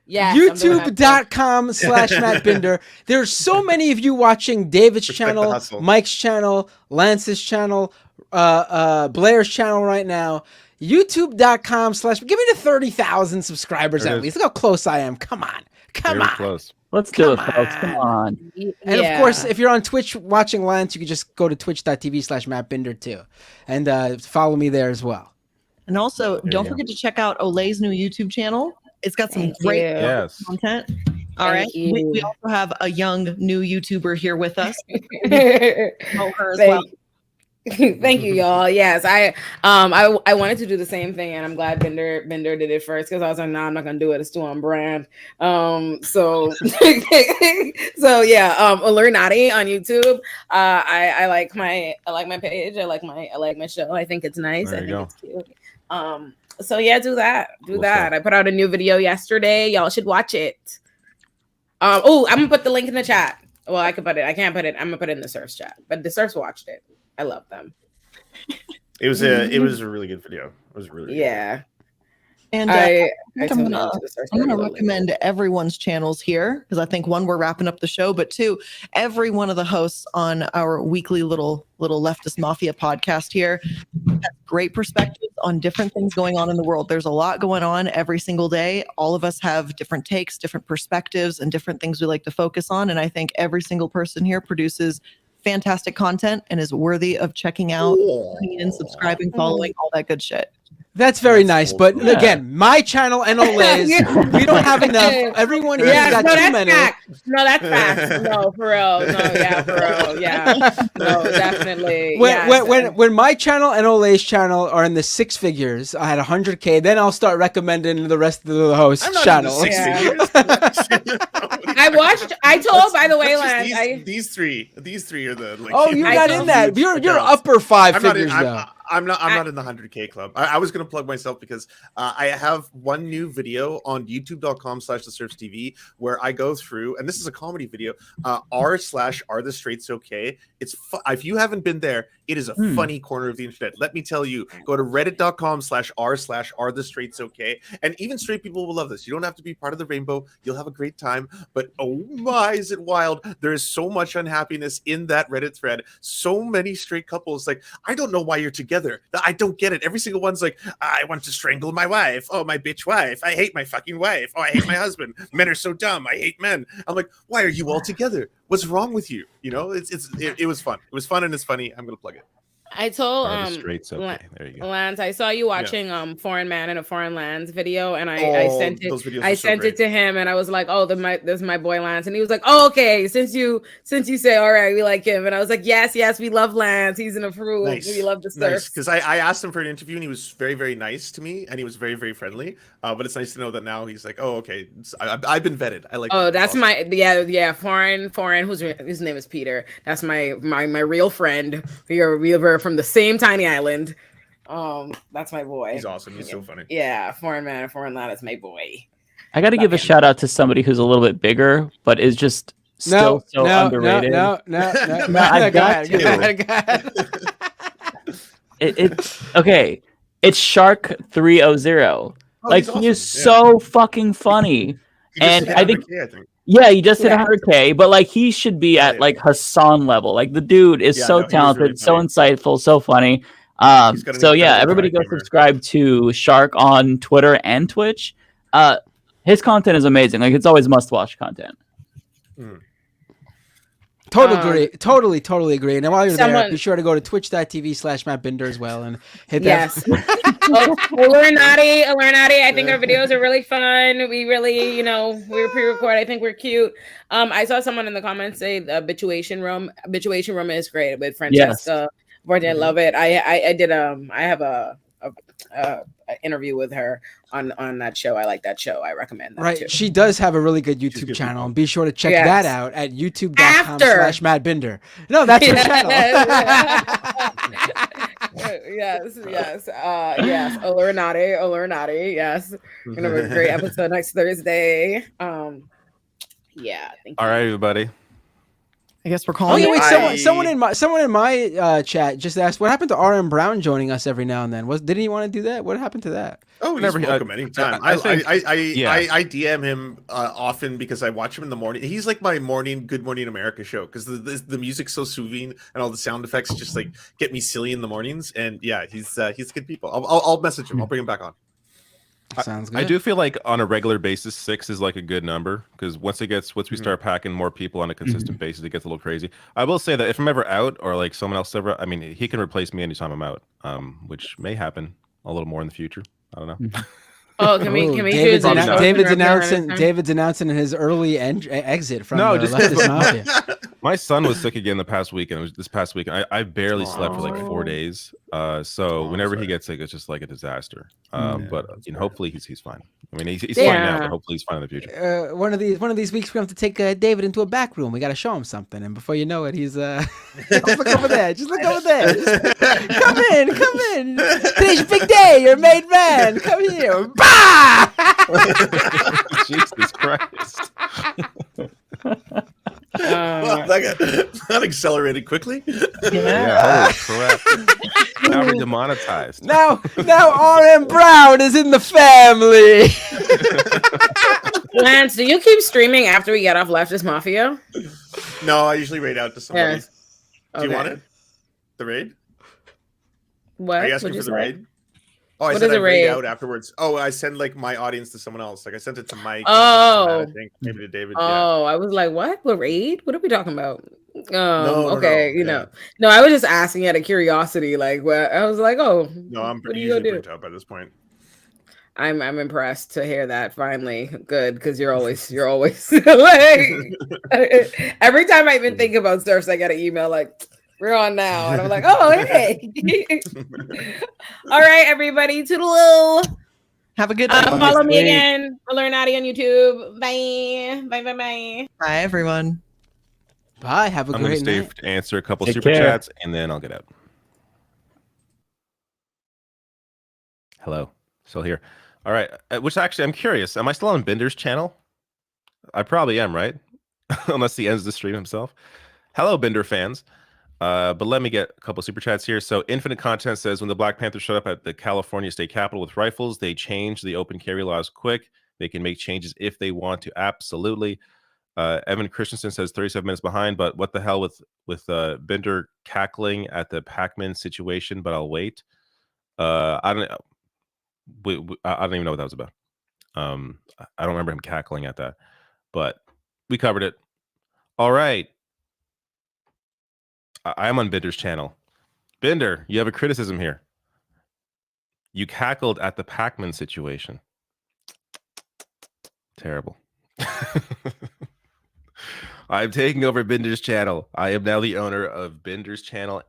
Yes, YouTube.com/Matt Binder. There's so many of you watching David's channel, Mike's channel, Lance's channel, Blair's channel right now. YouTube.com/ give me to 30,000 subscribers at least. Look how close I am. Come on. Very close. Let's do it, folks. Come on. And of course, if you're on Twitch watching Lance, you can just go to twitch.tv/Matt Binder too. And follow me there as well. And also, don't forget to check out Olay's new YouTube channel. It's got some great content. All right. We also have a young new YouTuber here with us. Know her as well. Thank you, y'all. Yes, I wanted to do the same thing, and I'm glad Bender did it first because I was like, nah, I'm not gonna do it. It's too on brand. So yeah. Illuminati on YouTube. I like my page. I like my show. I think it's nice. I think it's cute. So yeah, do that. I put out a new video yesterday. Y'all should watch it. I'm gonna put the link in the chat. Well, I can put it. I can't put it. I'm gonna put it in the Surfs chat. But the Surfs watched it. I love them. It was a really good video. It was really yeah. And I'm gonna recommend everyone's channels here because I think one, we're wrapping up the show, but two, every one of the hosts on our weekly little Leftist Mafia podcast here has great perspectives on different things going on in the world. There's a lot going on every single day. All of us have different takes, different perspectives, and different things we like to focus on. And I think every single person here produces fantastic content and is worthy of checking out, and subscribing, following, all that good shit. That's very nice, but again, my channel and Olay's, we don't have enough. Everyone here got too many. No, that's facts. No, for real. No, yeah, for real. Yeah, no, definitely. When my channel and Olay's channel are in the six figures, I had 100K. Then I'll start recommending the rest of the hosts' channels. I told, by the way, Lance. These three are the. Like, you're not in that. You're upper five figures though. I'm not in the 100K club. I was going to plug myself because I have one new video on youtube.com/thesurfstv where I go through, and this is a comedy video, r/are the straights okay? It's if you haven't been there, it is a funny corner of the internet. Let me tell you, go to reddit.com/r/are the straights okay? And even straight people will love this. You don't have to be part of the rainbow. You'll have a great time. But oh my, is it wild. There is so much unhappiness in that Reddit thread. So many straight couples. Like, I don't know why you're together. I don't get it. Every single one's like, I want to strangle my wife. Oh, my bitch wife. I hate my fucking wife. Oh, I hate my husband. Men are so dumb. I hate men. I'm like, why are you all together? What's wrong with you? You know, it was fun. It was fun and it's funny. I'm gonna plug it. I told there you go. Lance, I saw you watching Foreign Man in a Foreign Lands video, and I sent it to him, and I was like, oh, this is my boy Lance, and he was like, oh, okay, since you say all right, we like him, and I was like, yes, we love Lance, he's an approved, we love the surf. Because I asked him for an interview, and he was very, very nice to me, and he was very, very friendly. But it's nice to know that now he's like, oh, okay, I've been vetted. I like. Oh, that's awesome. Foreign. His name is Peter. That's my real friend. We are from the same tiny island. That's my boy. He's awesome. He's so funny. Yeah, Foreign Man, Foreign Land is my boy. I got to give a shout out to somebody who's a little bit bigger, but is just still underrated. No, I got to. It's okay. It's Shark 300. Like, he is so fucking funny, and I think. Yeah, he just hit 100K, but like he should be at like Hassan level. Like the dude is so talented, really so insightful, so funny. So yeah, everybody go subscribe to Shark on Twitter and Twitch. His content is amazing. Like it's always must-watch content. Totally agree. And while you're there, be sure to go to twitch.tv/MattBinder as well and hit that. Illuminati. I think our videos are really fun. We really, we were pre-record. I think we're cute. I saw someone in the comments say the Habituation Room. Habituation Room is great with Francesca. I love it. I did I have a interview with her on that show. I like that show. I recommend that too. She does have a really good YouTube channel, and be sure to check that out at youtube.com/MattBinder. No, that's her channel. Yes. Illuminati. Yes. We're gonna have a great episode next Thursday. Thank you. All right, everybody. I guess we're calling. Oh, wait, someone in my chat just asked, what happened to RM Brown joining us every now and then? Didn't he want to do that? What happened to that? Oh, he's welcome anytime. I DM him often because I watch him in the morning. He's like my Good Morning America show because the music's so soothing and all the sound effects just like get me silly in the mornings. And yeah, he's good people. I'll message him. I'll bring him back on. Sounds good. I do feel like on a regular basis, 6 is like a good number because once we start packing more people on a consistent basis, it gets a little crazy. I will say that if I'm ever out or like someone else ever, I mean, he can replace me anytime I'm out, which may happen a little more in the future. I don't know. Oh, can we David's announcing his early exit from Leftist Mafia. My son was sick again the past week, and it was this past week. I barely slept for like 4 days. So whenever he gets sick, it's just like a disaster. But hopefully he's fine. I mean, he's fine now, but hopefully he's fine in the future. One of these weeks, we're going to take David into a back room. We got to show him something, and before you know it, he's just look over there. Just look over there. Come in. Today's your big day. You're a made man. Come here. Bah! Jesus Christ. Well, that accelerated quickly. Yeah, holy crap. Now we're demonetized. Now RM Brown is in the family. Lance, do you keep streaming after we get off Leftist Mafia? No, I usually raid out to somebody. Yeah. Do you want it? The raid? What? Are you asking for the raid? Oh, I What said is I a raid raid? out afterwards. Oh, I send like my audience to someone else. Like I sent it to Mike. Oh. I think maybe to David. Oh, I was like, what? What raid? What are we talking about? No, okay, no, I was just asking out of curiosity. Like, well, I was like, oh, No, I'm what are you usually gonna do? burnt out by this point. I'm impressed to hear that finally. Good, because you're always like every time I even think about surfs, I get an email like, we're on now. And I'm like, oh, hey. All right, everybody. Toodaloo. Have a good day. Follow me again. Follow Natty on YouTube. Bye. Bye. Bye, everyone. Bye. Have a I'm going great to stay night. to answer a couple Take super care. chats, and then I'll get out. Hello. Still here. All right. Which actually, I'm curious. Am I still on Binder's channel? I probably am, right? Unless he ends the stream himself. Hello, Binder fans. But let me get a couple super chats here. So Infinite Content says, when the Black Panthers showed up at the California State Capitol with rifles, they changed the open carry laws quick. They can make changes if they want to. Absolutely. Evan Christensen says 37 minutes behind, but what the hell with Binder cackling at the Pac-Man situation, but I'll wait. I don't even know what that was about. I don't remember him cackling at that, but we covered it. All right. I'm on Binder's channel. Binder, you have a criticism here. You cackled at the Pac-Man situation. Terrible. I'm taking over Binder's channel. I am now the owner of Binder's channel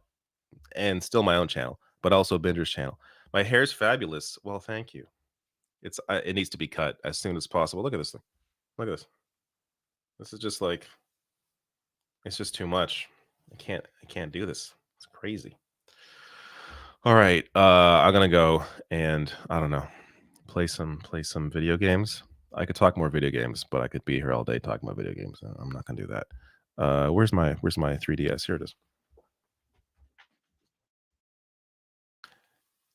and still my own channel, but also Binder's channel. My hair's fabulous. Well, thank you. It needs to be cut as soon as possible. Look at this thing. Look at this. This is just like, it's just too much. I can't do this. It's crazy. All right. I'm gonna go and I don't know, play some video games. I could talk more video games, but I could be here all day talking about video games. I'm not gonna do that. Where's my 3DS? Here it is.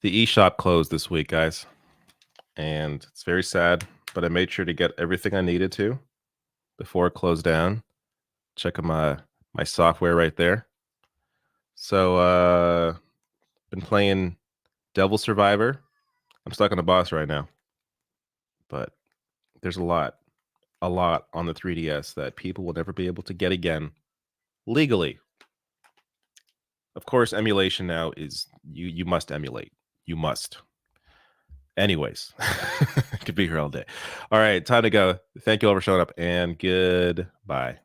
The eShop closed this week, guys, and it's very sad. But I made sure to get everything I needed to before it closed down. Check my software right there. So been playing Devil Survivor. I'm stuck on the boss right now, but there's a lot on the 3DS that people will never be able to get again legally. Of course, emulation now is you must emulate. You must. Anyways, could be here all day. All right, time to go. Thank you all for showing up, and goodbye.